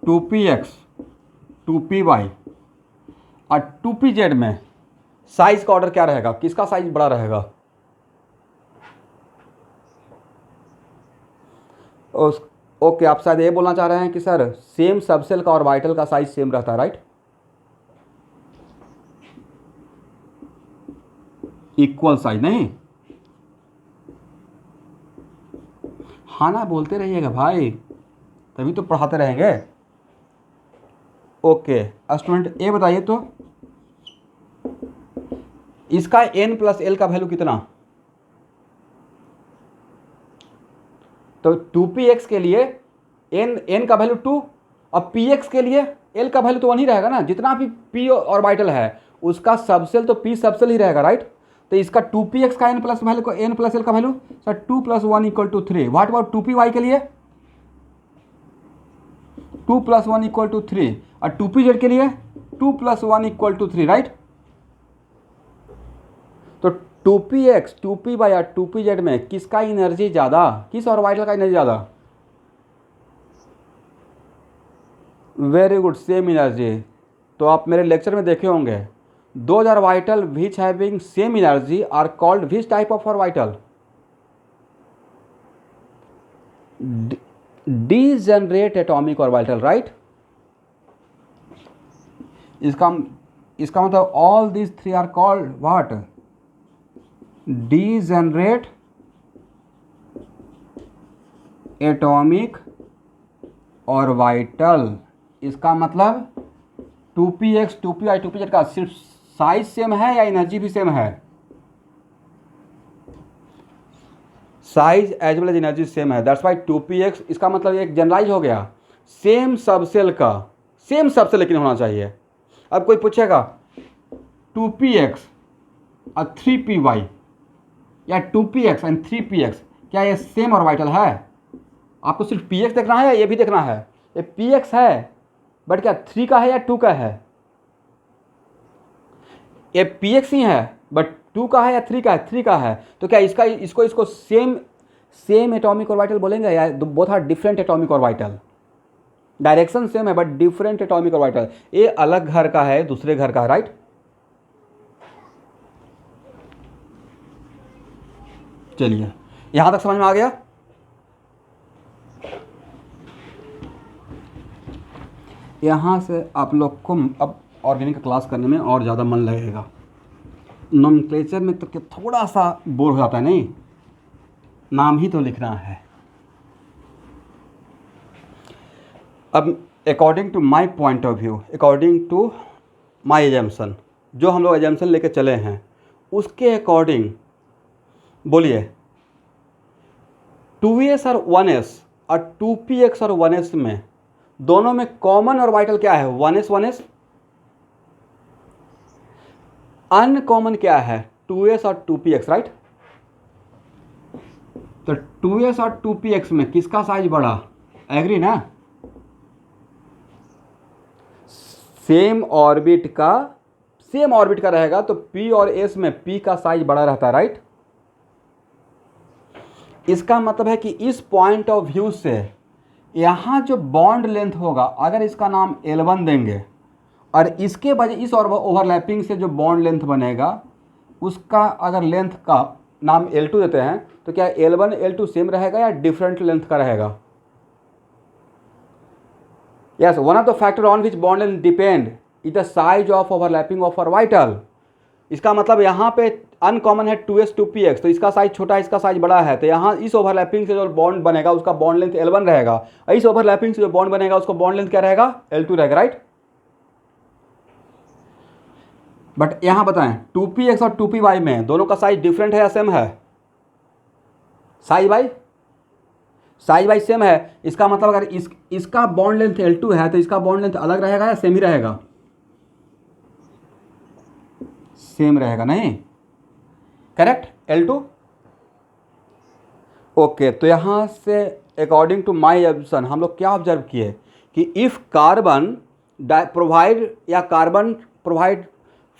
[SPEAKER 1] 2px 2py और 2pz में साइज का ऑर्डर क्या रहेगा, किसका साइज बड़ा रहेगा? ओके, आप शायद ये बोलना चाह रहे हैं कि सर सेम सबसेल का और वाइटल का साइज सेम रहता है, राइट? इक्वल साइज नहीं, हाँ ना बोलते रहिएगा भाई, तभी तो पढ़ाते रहेंगे। ओके स्टूडेंट ए बताइए तो इसका n प्लस एल का वैल्यू कितना? तो 2px के लिए n का वैल्यू 2 और px के लिए l का वैल्यू तो 1 ही रहेगा ना, जितना भी p और वाइटल है उसका सबसेल तो p सबसेल ही रहेगा, राइट? तो इसका 2px का n plus value n plus L का value sir 2 + 1 = 3। What about 2py के लिए 2 + 1 = 3 और 2pz के लिए 2 + 1 = 3, राइट? तो 2px 2py और 2pz में किसका एनर्जी ज़्यादा, किस ऑर्बिटल का एनर्जी ज़्यादा? Very good, same energy. तो आप मेरे लेक्चर में देखे होंगे those orbital which having same energy are called which type of orbital? Degenerate atomic orbital, right? इसका मतलब all this three are called what? Degenerate atomic orbital. इसका मतलब 2px 2py 2pz का सिर्फ साइज सेम है या एनर्जी भी सेम है? Size as well as energy same है, दैट्स वाई 2px, इसका मतलब एक जनरलाइज हो गया सेम सबसेल का, सेम सबसेल लेकिन होना चाहिए। अब कोई पूछेगा 2px और 3py या 2px एंड 3px क्या ये सेम ऑर्बिटल है? आपको सिर्फ px देखना है या ये भी देखना है? ये px है बट क्या 3 का है या 2 का है? ये px ही है बट 2 का है या 3 का है? 3 का है। तो क्या इसको सेम एटॉमिक ऑर्बिटल बोलेंगे या both are different atomic orbital? Direction same है बट डिफरेंट एटॉमिक ऑर्बिटल। ये अलग घर का है, दूसरे घर का है, राइट? चलिए यहां तक समझ में आ गया? यहाँ से आप लोग को अब ऑर्गेनिक का क्लास करने में और ज़्यादा मन लगेगा। नोमेनक्लेचर में तो क्या थोड़ा सा बोर हो जाता है, नहीं? नाम ही तो लिखना है। अब according to my point of view, according to my assumption, जो हम लोग एजम्पशन लेके चले हैं उसके अकॉर्डिंग बोलिए 2s और 1s और 2px और 1s में दोनों में कॉमन ऑर्बिटल क्या है? 1s 1s। अनकॉमन क्या है? 2s और 2px, राइट? तो 2s और 2px में किसका साइज बड़ा? एग्री ना? सेम ऑर्बिट का रहेगा तो p और s में p का साइज बड़ा रहता है, राइट? इसका मतलब है कि इस पॉइंट ऑफ व्यू से यहाँ जो बॉन्ड लेंथ होगा, अगर इसका नाम L1 देंगे और इसके वजह इस और ओवरलैपिंग से जो बॉन्ड लेंथ बनेगा उसका अगर लेंथ का नाम L2 देते हैं तो क्या L1 L2 सेम रहेगा या डिफरेंट लेंथ का रहेगा? Yes, one of the factor on which bond length depend is the size of overlapping of orbital. इसका मतलब यहाँ पे अनकॉमन है 2s 2px, तो इसका साइज छोटा है, इसका साइज बड़ा है, तो यहाँ इस ओवरलैपिंग से जो बॉन्ड बनेगा उसका बॉन्ड लेंथ L1 रहेगा और इस ओवरलैपिंग से जो बॉन्ड बनेगा उसका बॉन्ड लेंथ क्या रहेगा? L2 रहेगा, राइट? बट यहाँ बताएं 2px और 2py में दोनों का साइज डिफरेंट है या सेम है? साइज बाई सेम है। इसका मतलब अगर इसका बॉन्ड लेंथ L2 है तो इसका बॉन्ड लेंथ अलग रहेगा या सेम ही रहेगा? सेम रहेगा, नहीं? Correct, L2। ओके, तो यहाँ से अकॉर्डिंग टू माय ऑब्जर्वेशन हम लोग क्या ऑब्जर्व किए कि इफ़ कार्बन प्रोवाइड या carbon provide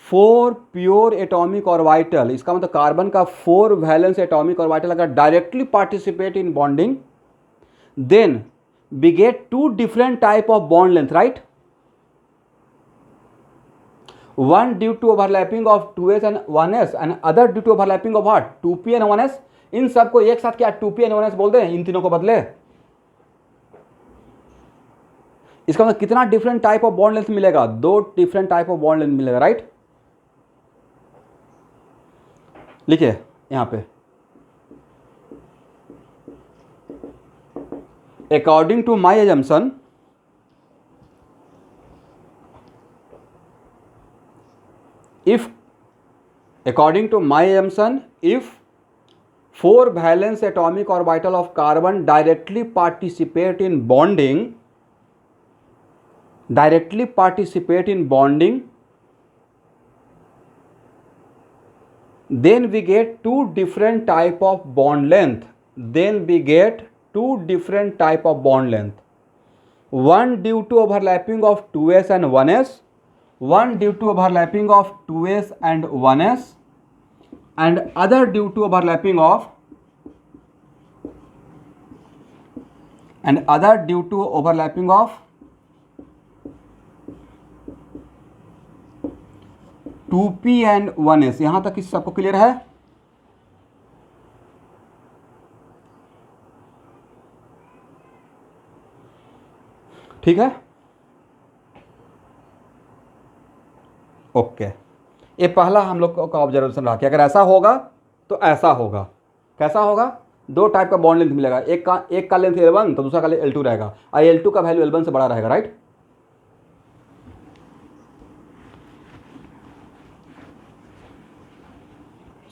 [SPEAKER 1] 4 pure atomic orbital, इसका मतलब कार्बन का 4 वैलेंस एटॉमिक ऑर्बिटल अगर directly participate in bonding, then we get 2 different type of bond length, right? One due to overlapping of 2s and 1s and other due to overlapping of what? 2p and 1s. इन सबको एक साथ क्या 2p and 1s बोल दें, इन तीनों को बदले। इसका मतलब कितना different type of bond length मिलेगा? 2 different type of bond length मिलेगा, राइट? लिखिए यहां पे, according to my assumption, if 4 valence atomic orbital of carbon directly participate in bonding, then we get 2 different type of bond length. One due to overlapping of 2s and 1s, one due to overlapping of 2s and 1s, and other due to overlapping of 2p and 1s। यहां तक इस सबको क्लियर है? ठीक है, ओके। ये पहला हम लोग का ऑब्जर्वेशन रहा कि अगर ऐसा होगा तो ऐसा होगा। कैसा होगा? 2 टाइप का बॉन्ड लेंथ मिलेगा, एक का लेंथ L1 तो दूसरा का L2 रहेगा, और L2 का वैल्यू L1 से बड़ा रहेगा, राइट?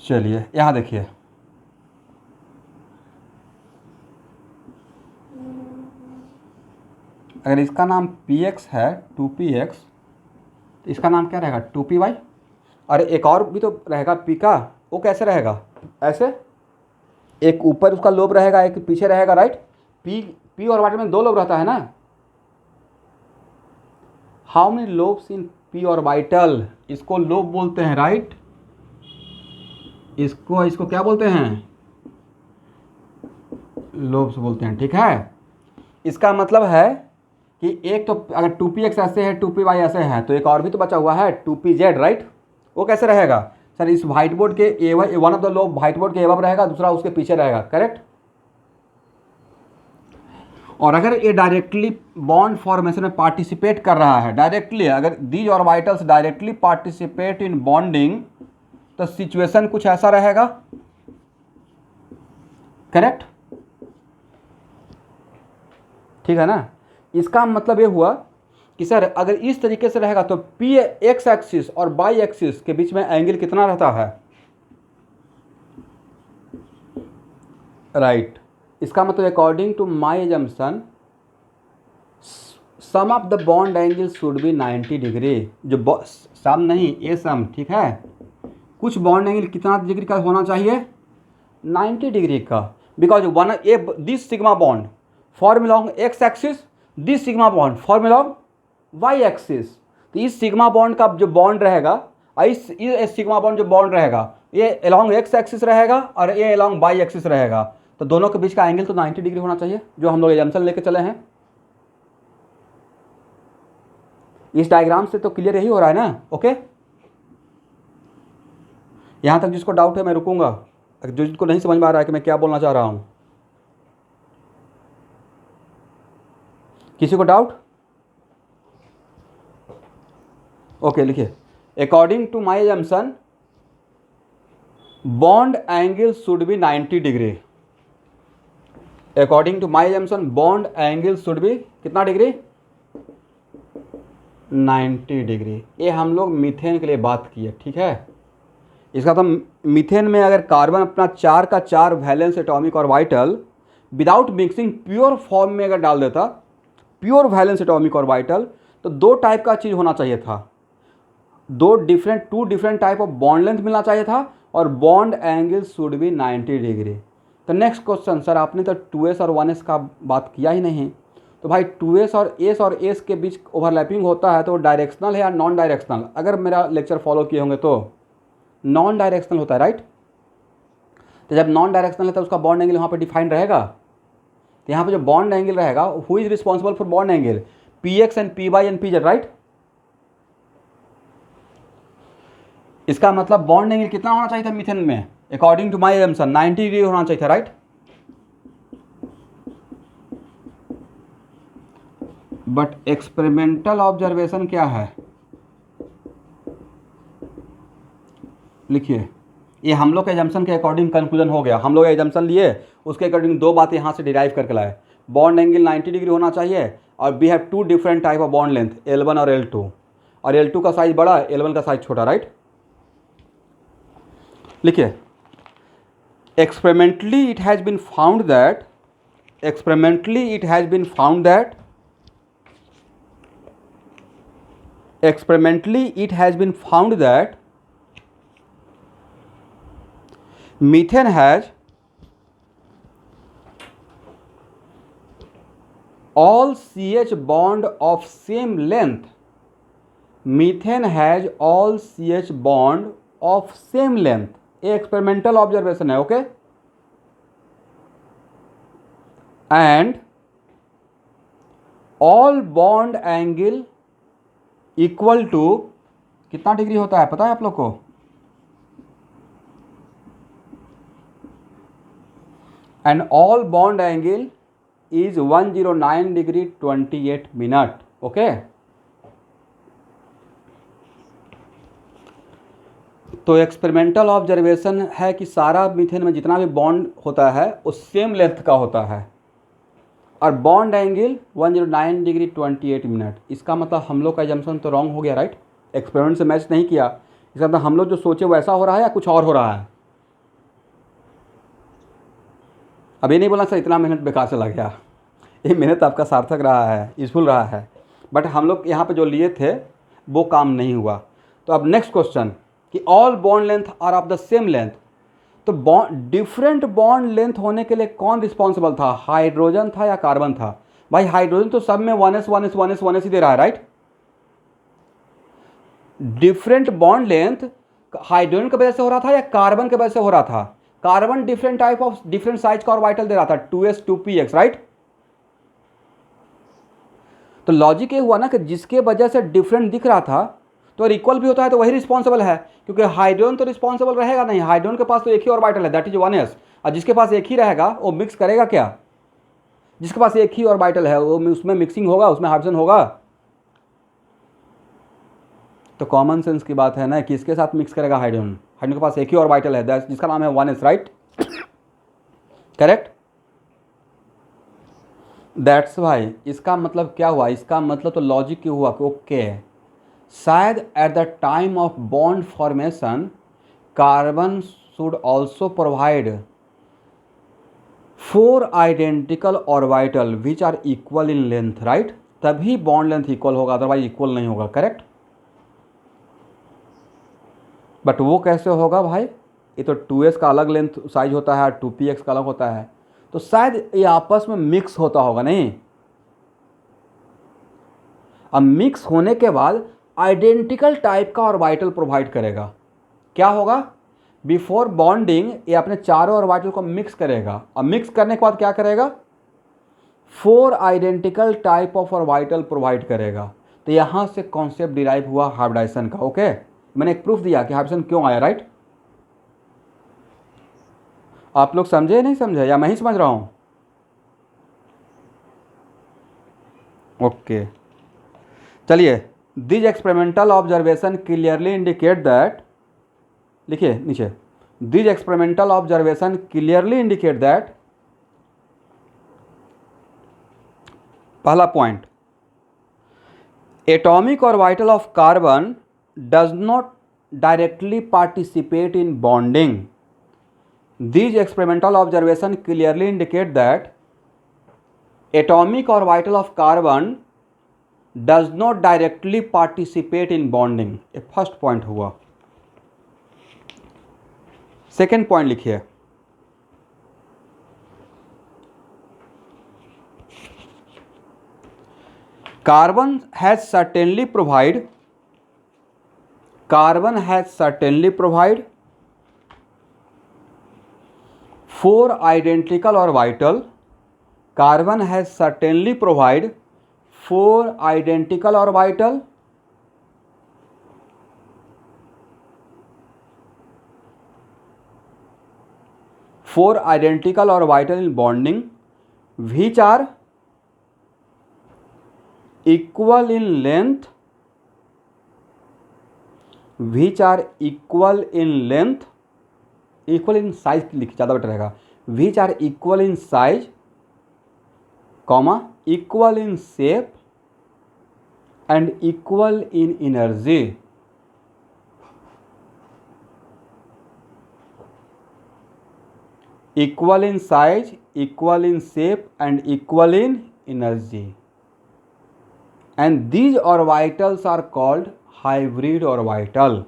[SPEAKER 1] चलिए यहां देखिए, अगर इसका नाम px है 2px, तो इसका नाम क्या रहेगा 2py। और एक और भी तो रहेगा p का, वो कैसे रहेगा? ऐसे, एक ऊपर उसका लोब रहेगा, एक पीछे रहेगा, राइट? p ऑर्बिटल में 2 लोब रहता है ना। How many lobes in p orbital? इसको लोब बोलते हैं, राइट? इसको क्या बोलते हैं? लोब्स बोलते हैं, ठीक है। इसका मतलब है कि एक तो अगर 2px ऐसे है, 2py ऐसे है, तो एक और भी तो बचा हुआ है 2pz, राइट? वो कैसे रहेगा? सर इस व्हाइट बोर्ड के one of the lobe white board के एबव रहेगा, दूसरा उसके पीछे रहेगा, करेक्ट? और अगर ये डायरेक्टली बॉन्ड फॉर्मेशन में पार्टिसिपेट कर रहा है, डायरेक्टली, अगर these orbitals directly participate in bonding, तो सिचुएशन कुछ ऐसा रहेगा, करेक्ट? ठीक है ना? इसका मतलब ये हुआ कि सर अगर इस तरीके से रहेगा तो p एक्स एक्सिस और वाई एक्सिस के बीच में एंगल कितना रहता है, राइट? इसका मतलब according to my assumption some of the bond angle should be 90 degree. जो सम नहीं, ए सम, ठीक है? कुछ बॉन्ड एंगल कितना डिग्री का होना चाहिए? 90 डिग्री का, because this sigma bond form along X axis, this sigma bond form along Y axis. तो इस सिग्मा बॉन्ड का जो बॉन्ड रहेगा, इस सिग्मा बॉन्ड जो बॉन्ड रहेगा, ये अलोंग एक्स एक्सिस रहेगा और ये अलोंग वाई एक्सिस रहेगा। तो दोनों के बीच का एंगल तो 90 डिग्री होना चाहिए, जो हम लोग एग्जाम्पल लेके चले हैं। इस डायग्राम से तो क्लियर यही हो रहा है ना? ओके, यहां तक जिसको डाउट है मैं रुकूंगा, जिसको नहीं समझ में आ रहा है कि मैं क्या बोलना चाह रहा हूं। किसी को डाउट? ओके, लिखिए, according to my assumption bond angle should be 90 degree. According to my assumption bond angle should be कितना डिग्री? 90 डिग्री। ये हम लोग मीथेन के लिए बात किए, ठीक है? इसका तो मीथेन में अगर कार्बन अपना 4 का 4 valence atomic orbital without mixing pure form में अगर डाल देता, प्योर वैलेंस एटॉमिक ऑर्बिटल, तो 2 टाइप का चीज़ होना चाहिए था, 2 different type of bond length मिलना चाहिए था, और bond angle should be 90 degree. तो नेक्स्ट क्वेश्चन, सर आपने तो 2s और 1s का बात किया ही नहीं, तो भाई 2s और s के बीच ओवरलैपिंग होता है तो डायरेक्शनल है या नॉन डायरेक्शनल? अगर मेरा लेक्चर फॉलो किए होंगे तो नॉन डायरेक्शनल होता है, राइट? तो जब नॉन डायरेक्शनल है तो उसका बॉन्ड एंगल वहाँ पे डिफाइंड रहेगा। तो यहाँ पे जो बॉन्ड एंगल रहेगा, who is responsible for bond angle? px and py and pz, right? इसका मतलब बॉन्ड एंगल कितना होना चाहिए था मीथेन में? According to my assumption 90 degree होना चाहिए था, राइट? बट एक्सपेरिमेंटल ऑब्जर्वेशन क्या है? लिखिए, ये हम लोग के एजम्पशन के अकॉर्डिंग कंक्लूजन हो गया। हम लोग एजम्पशन लिए, उसके अकॉर्डिंग दो बातें यहाँ से डिराइव करके लाए। बॉन्ड एंगल 90 डिग्री होना चाहिए और we have two different type of bond length, L1 और L2, और L2 का साइज बड़ा, L1 का साइज छोटा, राइट? लिखिए, experimentally it has been found that experimentally it has been found that experimentally it has been found that methane has all CH bond of same length. Methane has all CH bond of same length. ये एक्सपेरिमेंटल ऑब्जर्वेशन है, okay? And all bond angle equal to कितना डिग्री होता है पता है आप लोग को? And all bond angle is 109 degree 28 minute, okay? तो एक्सपेरिमेंटल ऑब्जर्वेशन है कि सारा मीथेन में जितना भी बॉन्ड होता है वो सेम लेंथ का होता है और बॉन्ड एंगल 109 डिग्री 28 मिनट। इसका मतलब हम लोग का एजम्पशन तो रॉन्ग हो गया, राइट? एक्सपेरिमेंट से मैच नहीं किया। इसका मतलब हम लोग जो सोचे वैसा हो रहा है या कुछ और हो रहा है? अब ये नहीं बोलना सर इतना मेहनत बेकार चला गया, ये मेहनत आपका सार्थक रहा है, यूजफुल रहा है, बट हम लोग यहाँ पे जो लिए थे वो काम नहीं हुआ। तो अब नेक्स्ट क्वेश्चन कि all bond length are of the same length. तो डिफरेंट बॉन्ड लेंथ होने के लिए कौन रिस्पॉन्सिबल था? हाइड्रोजन था या कार्बन था? भाई हाइड्रोजन तो सब में 1s 1s 1s 1s ही दे रहा है, right? Different bond length hydrogen की वजह से हो रहा था या कार्बन की वजह से हो रहा था? Carbon different type of different size का ऑर्बिटल दे रहा था, 2s 2px, राइट? तो लॉजिक ये हुआ ना कि जिसके वजह से डिफरेंट दिख रहा था तो इक्वल भी होता है तो वही रिस्पॉन्सिबल है, क्योंकि हाइड्रोजन तो रिस्पॉन्सिबल रहेगा नहीं। हाइड्रोजन के पास तो एक ही ऑर्बिटल है, दैट इज 1s, और जिसके पास एक ही रहेगा वो मिक्स करेगा क्या? जिसके पास एक ही ऑर्बिटल है वो उसमें मिक्सिंग होगा, उसमें हाइड्रोजन होगा। तो कॉमन सेंस की बात है ना, किसके साथ मिक्स करेगा हाइड्रोजन? हाइड्रोजन के पास एक ही ऑर्बिटल है जिसका नाम है 1s, right? Correct? That's why. इसका मतलब क्या हुआ? इसका मतलब तो लॉजिक क्यों हुआ कि ओके शायद at the time of bond formation carbon should also provide 4 identical orbital which are equal in length, right? तभी बॉन्ड लेंथ इक्वल होगा, अदरवाइज इक्वल नहीं होगा, करेक्ट? बट वो कैसे होगा भाई? ये तो 2s का अलग लेंथ साइज होता है और 2px का अलग होता है, तो शायद ये आपस में मिक्स होता होगा, नहीं? अब मिक्स होने के बाद आइडेंटिकल टाइप का ऑर्बिटल प्रोवाइड करेगा। क्या होगा? बिफोर बॉन्डिंग ये अपने चारों ऑर्बिटल को मिक्स करेगा और मिक्स करने के बाद क्या करेगा? 4 identical type of orbital provide करेगा। तो यहां से कॉन्सेप्ट डिराइव हुआ हाइब्रिडाइजेशन का, ओके? मैंने एक प्रूफ दिया कि हाइब्रिडाइजेशन क्यों आया, राइट? आप लोग समझे नहीं समझे या मैं ही समझ रहा हूं? ओके चलिए, this experimental observation clearly indicate that, लिखिए नीचे, this experimental observation clearly indicate that, पहला point, atomic orbital of carbon does not directly participate in bonding. This experimental observation clearly indicate that atomic orbital of carbon does not directly participate in bonding। ये फर्स्ट पॉइंट हुआ। सेकेंड पॉइंट लिखिए, carbon has certainly provide four identical or vital carbon has certainly provide four identical or vital in bonding which are equal in length equal in size लिख ज़्यादा बेटर रहेगा, which are equal in size comma equal in shape and equal in energy. Equal in size, equal in shape and equal in energy, and these orbitals are called hybrid orbital,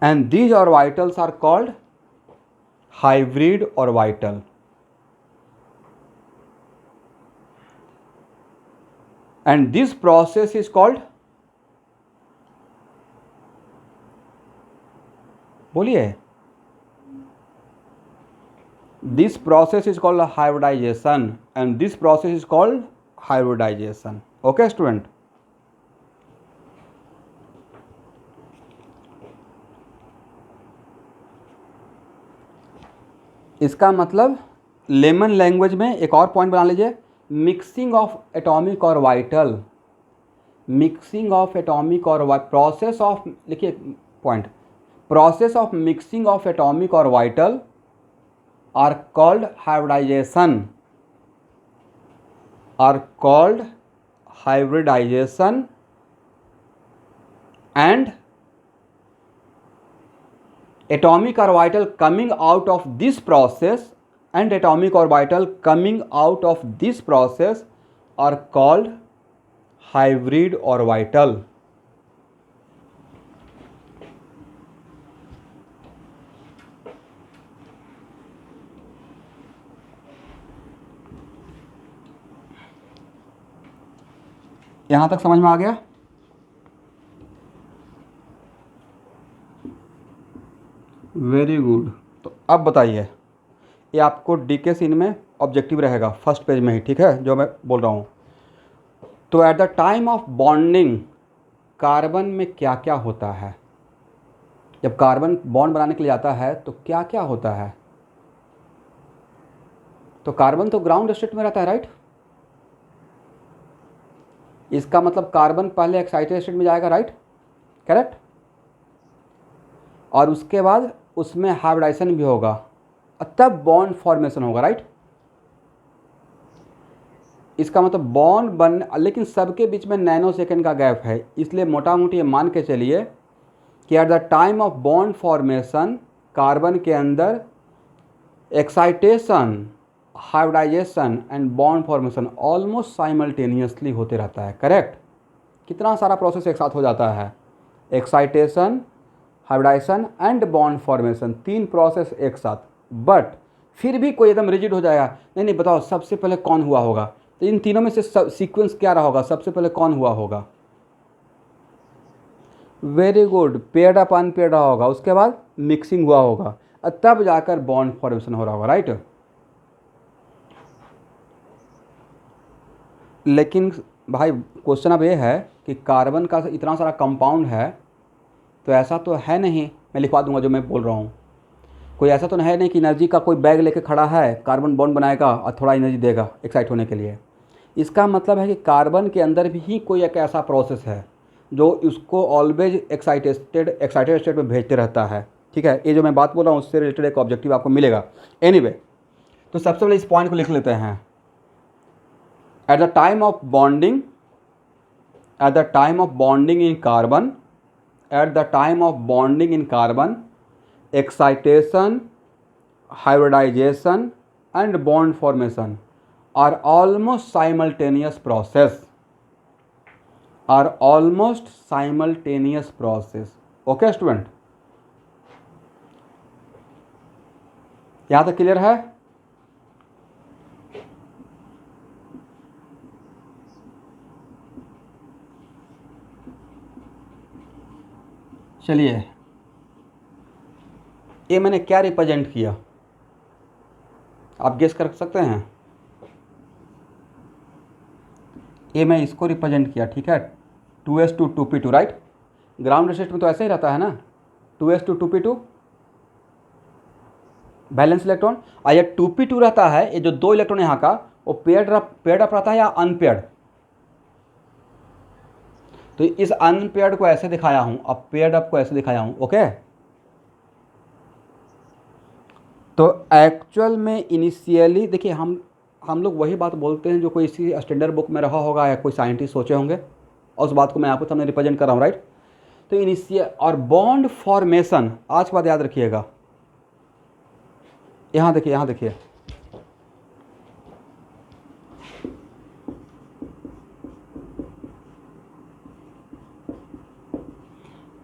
[SPEAKER 1] and these orbitals are called hybrid orbital. And this process is called, बोलिए, this process is called hybridization, and this process is called hybridization. Okay student, इसका मतलब लेमन लैंग्वेज में एक और पॉइंट बना लीजिए, मिक्सिंग ऑफ एटॉमिक और वाइटल, मिक्सिंग ऑफ एटॉमिक और प्रोसेस ऑफ, लिखिए point, process of mixing of atomic और vital are called hybridization, and atomic orbital coming out of this process are called hybrid orbital. यहां तक समझ में आ गया? Very good. तो अब बताइए, ये आपको डीके सीन में ऑब्जेक्टिव रहेगा फर्स्ट पेज में ही, ठीक है, जो मैं बोल रहा हूँ। तो at the time of bonding carbon में क्या क्या होता है? जब कार्बन बॉन्ड बनाने के लिए जाता है तो क्या क्या होता है? तो कार्बन तो ग्राउंड स्टेट में रहता है, राइट? इसका मतलब कार्बन पहले एक्साइटेड स्टेट में जाएगा, राइट? करेक्ट। और उसके बाद उसमें हाइब्रिडाइजेशन भी होगा और तब बॉन्ड फॉर्मेशन होगा, राइट? इसका मतलब बॉन्ड बन, लेकिन सबके बीच में नैनो सेकेंड का गैप है, इसलिए मोटा मोटी ये मान के चलिए कि eight the time of bond formation carbon के अंदर excitation, hybridization and bond formation almost simultaneously होते रहता है, करेक्ट? कितना सारा प्रोसेस एक साथ हो जाता है, excitation, hybridization and bond formation, 3 process एक साथ। बट फिर भी कोई एकदम रिजिड हो जाएगा, नहीं नहीं बताओ सबसे पहले कौन हुआ होगा, तो इन तीनों में से सीक्वेंस क्या रहा होगा, सबसे पहले कौन हुआ होगा? Very good, paired up unpaired रहा होगा, उसके बाद मिक्सिंग हुआ होगा और तब जाकर बॉन्ड फॉर्मेशन हो रहा होगा, राइट? लेकिन भाई क्वेश्चन अब ये है कि कार्बन का इतना सारा कंपाउंड है, तो ऐसा तो है नहीं, मैं लिखवा दूंगा जो मैं बोल रहा हूँ, कोई ऐसा तो है नहीं कि एनर्जी का कोई बैग लेके खड़ा है, कार्बन बॉन्ड बनाएगा और थोड़ा एनर्जी देगा एक्साइट होने के लिए। इसका मतलब है कि कार्बन के अंदर भी कोई एक ऐसा प्रोसेस है जो उसको ऑलवेज एक्साइटेड स्टेट में भेजते रहता है, ठीक है? ये जो मैं बात बोल रहा हूँ उससे रिलेटेड एक ऑब्जेक्टिव आपको मिलेगा। एनीवे, तो सबसे पहले इस पॉइंट को लिख लेते हैं। Eight the time of bonding in carbon, at the time of bonding in carbon, excitation, hybridization and bond formation are almost simultaneous process, okay student? यहाँ तक क्लियर है? चलिए, ये मैंने क्या रिप्रेजेंट किया, आप गेस कर सकते हैं? ये मैं इसको रिप्रेजेंट किया, ठीक है, 2s2 2p2, right. Ground state में तो ऐसे ही रहता है ना, 2s2 2p2 बैलेंस इलेक्ट्रॉन। और ये 2p2 रहता है, ये जो 2 इलेक्ट्रॉन यहाँ का, वो पेयर्ड अप रहता है या अनपेयर्ड? तो इस अनपेयर्ड को ऐसे दिखाया हूँ, अब पेयर्ड अप को ऐसे दिखाया हूँ, ओके। तो एक्चुअल में इनिशियली देखिए, हम लोग वही बात बोलते हैं जो कोई इसी स्टैंडर्ड बुक में रहा होगा या कोई साइंटिस्ट सोचे होंगे, और उस बात को मैं आपको सामने रिप्रेजेंट कर रहा हूँ, राइट। तो इनिशियल और बॉन्ड फॉर्मेशन, आज के बाद याद रखिएगा, यहाँ देखिए, यहाँ देखिए,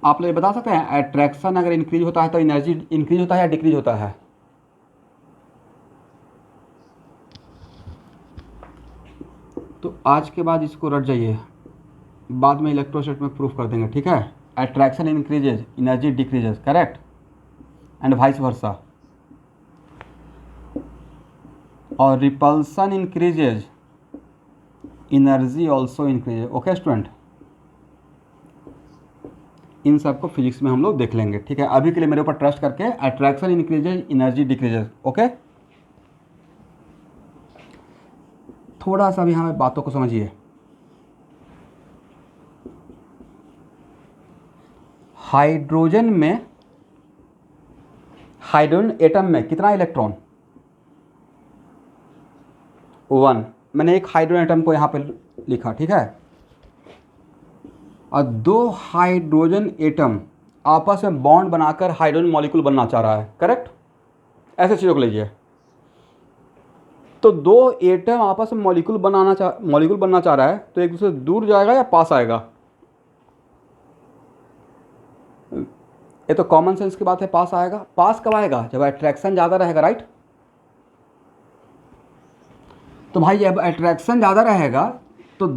[SPEAKER 1] आप लोग ये बता सकते हैं अट्रैक्शन अगर इंक्रीज होता है तो एनर्जी इंक्रीज होता है या डिक्रीज होता है? तो आज के बाद इसको रट जाइए, बाद में इलेक्ट्रोस्टैट में प्रूफ कर देंगे, ठीक है। Attraction increases, energy decreases, correct, and vice versa. और repulsion increases, energy also increases, okay student. इन सब को फिजिक्स में हम लोग देख लेंगे, ठीक है। अभी के लिए मेरे ऊपर ट्रस्ट करके attraction increases, energy decreases, okay. थोड़ा सा भी हमें बातों को समझिए। हाइड्रोजन एटम में कितना इलेक्ट्रॉन? 1। मैंने एक हाइड्रोजन एटम को यहाँ पे लिखा, ठीक है। और 2 हाइड्रोजन एटम आपस में बॉन्ड बनाकर हाइड्रोजन मॉलिक्यूल बनना चाह रहा है, करेक्ट। ऐसे चीज़ों को लीजिए, तो 2 एटम आपस में मॉलिक्यूल बनना चाह रहा है, तो एक दूसरे से दूर जाएगा या पास आएगा? ये तो कॉमन सेंस की बात है, पास आएगा। पास कब आएगा? जब अट्रैक्शन ज़्यादा रहेगा, राइट। तो भाई जब अट्रैक्शन ज़्यादा रहेगा तो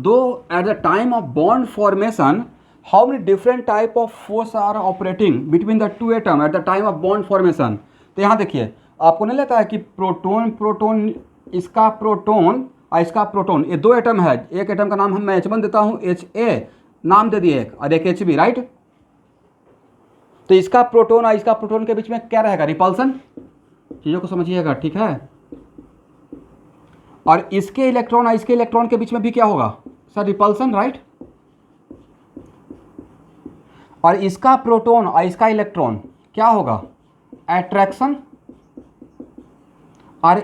[SPEAKER 1] at the time of bond formation, how many different type of force are operating between the 2 atom at the time of bond formation? तो यहाँ देखिए, आपको नहीं लगता है कि प्रोटोन, इसका प्रोटोन और इसका प्रोटोन, ये 2 एटम है। एक एटम का नाम मैं H1 देता हूँ, HA नाम दे दिए एक, और एक HB, राइट। तो इसका प्रोटोन और इसका प्रोटोन के बीच में क्या रहेगा? रिपल्सन। चीज़ों को समझिएगा, ठीक है। और इसके इलेक्ट्रॉन और इसके इलेक्ट्रॉन के बीच में भी क्या होगा सर? Repulsion, right. और इसका प्रोटोन और इसका इलेक्ट्रॉन क्या होगा? अट्रैक्शन। और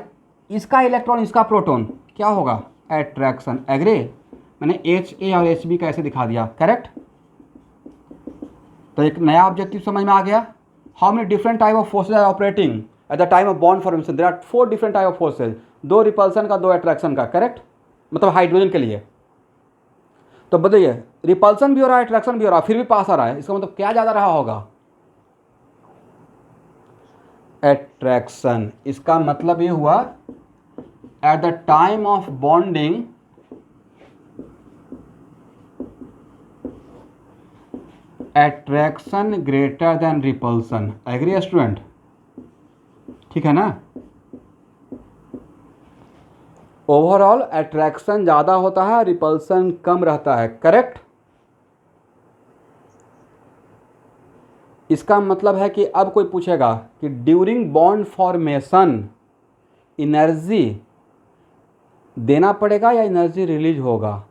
[SPEAKER 1] इसका इलेक्ट्रॉन इसका प्रोटोन क्या होगा? अट्रैक्शन। एग्री? मैंने HA और HB कैसे दिखा दिया, करेक्ट। तो एक नया ऑब्जेक्टिव समझ में आ गया। How many different type of forces are operating at the time of bond formation? There are 4 different type of forces, 2 repulsion का, 2 अट्रैक्शन का, करेक्ट। मतलब हाइड्रोजन के लिए। तो बताइए, रिपल्सन भी हो रहा है, अट्रैक्शन भी हो रहा है, फिर भी पास आ रहा है, इसका मतलब क्या ज़्यादा रहा होगा? अट्रैक्शन। इसका मतलब ये हुआ at the time of bonding attraction greater than repulsion. Agree student? ठीक है ना। ओवरऑल अट्रैक्शन ज़्यादा होता है, रिपल्सन कम रहता है, करेक्ट। इसका मतलब है कि अब कोई पूछेगा कि ड्यूरिंग बॉन्ड फॉर्मेशन एनर्जी देना पड़ेगा या एनर्जी रिलीज होगा?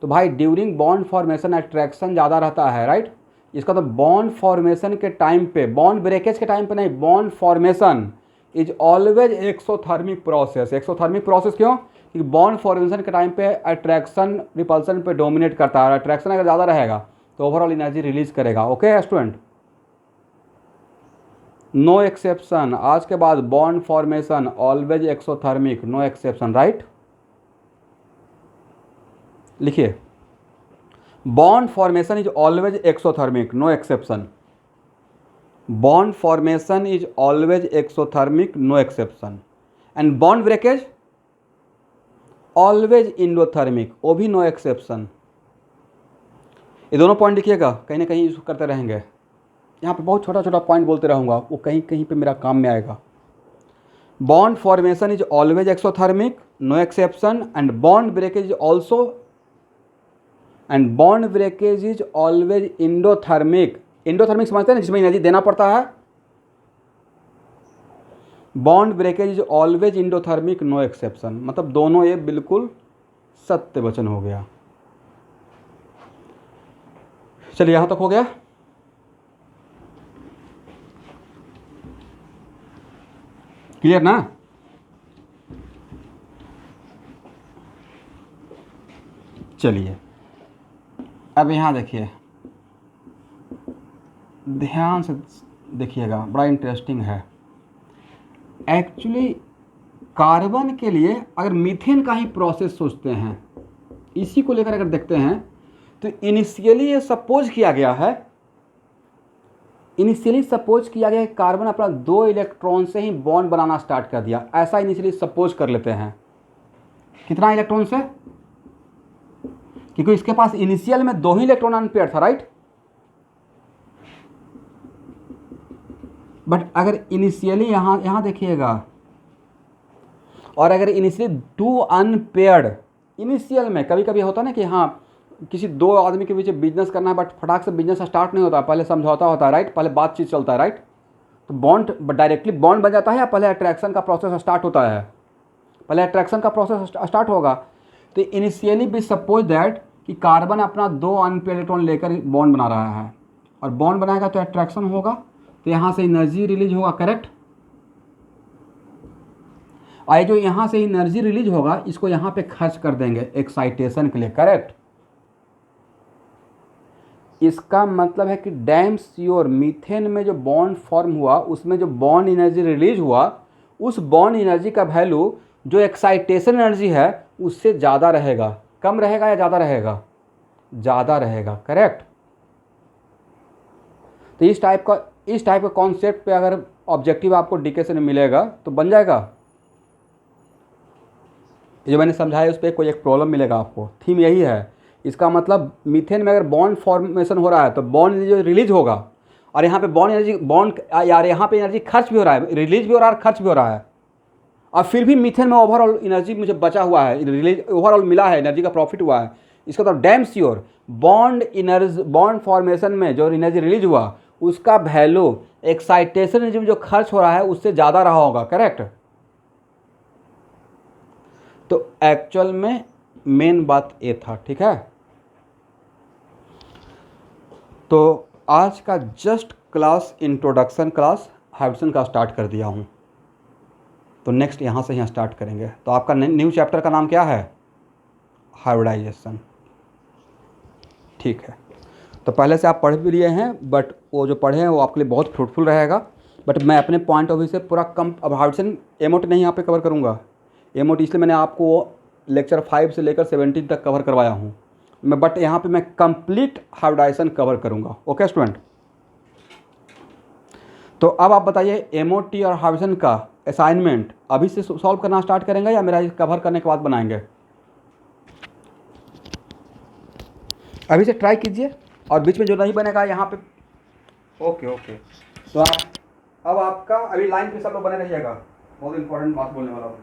[SPEAKER 1] तो भाई ड्यूरिंग बॉन्ड फॉर्मेशन अट्रैक्शन ज़्यादा रहता है, राइट। इसका तो बॉन्ड फॉर्मेशन के टाइम पे, बॉन्ड ब्रेकेज के टाइम पे नहीं, bond formation is always exothermic process. Exothermic process क्यों? क्योंकि बॉन्ड फॉर्मेशन के टाइम पे अट्रैक्शन रिपल्सन पे डोमिनेट करता है, और अट्रैक्शन अगर ज़्यादा रहेगा तो ओवरऑल एनर्जी रिलीज करेगा। Okay student, no exception. आज के बाद bond formation always exothermic, no exception, right. लिखिए, bond formation is always exothermic, no exception. Bond formation is always exothermic, no exception. And bond breakage always endothermic, वो भी नो एक्सेप्शन। ये दोनों पॉइंट लिखिएगा, कहीं ना कहीं यूज करते रहेंगे। यहाँ पे बहुत छोटा छोटा पॉइंट बोलते रहूँगा, वो कहीं कहीं पे मेरा काम में आएगा। Bond formation is always exothermic, no exception, and bond breakage is also always endothermic. Endothermic समझते हैं ना, जिसमें एनर्जी देना पड़ता है। Bond breakage is always endothermic, no exception, मतलब दोनों ये बिल्कुल सत्य वचन हो गया। चलिए यहां तक हो गया। क्लियर ना? चलिए अब यहां देखिए, ध्यान से देखिएगा, बड़ा इंटरेस्टिंग है। एक्चुअली कार्बन के लिए अगर मीथेन का ही प्रोसेस सोचते हैं, इसी को लेकर अगर देखते हैं, तो इनिशियली ये सपोज किया गया है कि कार्बन अपना 2 इलेक्ट्रॉन से ही बॉन्ड बनाना स्टार्ट कर दिया। ऐसा इनिशियली सपोज कर लेते हैं। कितना इलेक्ट्रॉन से? क्योंकि इसके पास इनिशियल में 2 ही इलेक्ट्रॉन अनपेयर था, राइट। बट अगर इनिशियली यहां देखिएगा, और अगर इनिशियली 2 अनपेयर्ड, इनिशियल में कभी कभी होता है ना कि हाँ किसी 2 आदमी के बीच बिजनेस करना है, बट फटाक से बिजनेस स्टार्ट नहीं होता, पहले समझौता होता है, राइट, पहले बातचीत चलता है, राइट। तो बॉन्ड डायरेक्टली बॉन्ड बन जाता है या पहले अट्रैक्शन का प्रोसेस स्टार्ट होता है? पहले अट्रैक्शन का प्रोसेस स्टार्ट होगा। तो इनिशियली भी सपोज दैट कि कार्बन अपना 2 अनपेयर्ड इलेक्ट्रॉन लेकर बॉन्ड बना रहा है, और बॉन्ड बनाएगा तो अट्रैक्शन होगा, तो यहाँ से एनर्जी रिलीज होगा, करेक्ट। और जो यहाँ से एनर्जी रिलीज होगा, इसको यहाँ पे खर्च कर देंगे एक्साइटेशन के लिए, करेक्ट। इसका मतलब है कि डैम श्योर मीथेन में जो बॉन्ड फॉर्म हुआ, उसमें जो बॉन्ड एनर्जी रिलीज हुआ, उस बॉन्ड एनर्जी का वैल्यू जो एक्साइटेशन एनर्जी है उससे ज़्यादा रहेगा। कम रहेगा या ज़्यादा रहेगा? ज़्यादा रहेगा, करेक्ट। तो इस टाइप का कॉन्सेप्ट पे अगर ऑब्जेक्टिव आपको डीके से मिलेगा तो बन जाएगा। ये जो मैंने समझाया उस पर कोई एक प्रॉब्लम मिलेगा आपको, थीम यही है। इसका मतलब मीथेन में अगर बॉन्ड फॉर्मेशन हो रहा है तो बॉन्ड एनर्जी रिलीज होगा, और यहाँ पे यहाँ पे एनर्जी खर्च भी हो रहा है, रिलीज भी हो रहा है और खर्च भी हो रहा है, और फिर भी मीथेन में ओवरऑल एनर्जी मुझे बचा हुआ है, रिलीज ओवरऑल मिला है, एनर्जी का प्रॉफिट हुआ है। इसका तो डैम श्योर बॉन्ड फॉर्मेशन में जो एनर्जी रिलीज हुआ उसका वैल्यू एक्साइटेशन एनर्जी में जो खर्च हो रहा है उससे ज़्यादा रहा होगा, करेक्ट। तो एक्चुअल में मेन बात ये था, ठीक है। तो आज का just class introduction class hydrogen का स्टार्ट कर दिया हूँ, तो नेक्स्ट यहाँ से स्टार्ट करेंगे। तो आपका न्यू चैप्टर का नाम क्या है? हाइब्रिडाइजेशन, ठीक है। तो पहले से आप पढ़ भी लिए हैं, बट वो जो पढ़े हैं वो आपके लिए बहुत फ्रूटफुल रहेगा। बट मैं अपने पॉइंट ऑफ व्यू से पूरा अब हाइड्रोजन एमोट नहीं यहाँ पे कवर करूँगा। एमोट इसलिए मैंने आपको लेक्चर 5 से लेकर 17 तक कवर करवाया हूँ मैं, बट यहाँ पे मैं कंप्लीट हाइब्रिडाइजेशन कवर करूँगा। ओके स्टूडेंट, तो अब आप बताइए एमओटी और हाइड्रोजन का असाइनमेंट अभी से सॉल्व करना स्टार्ट करेंगे या मेरा कवर करने के बाद बनाएंगे? अभी से ट्राई कीजिए, और बीच में जो नहीं बनेगा यहाँ पे ओके। तो आप अब आपका अभी लाइन पे सब लोग बने रहिएगा, बहुत इंपॉर्टेंट बात बोलने वाला हूँ।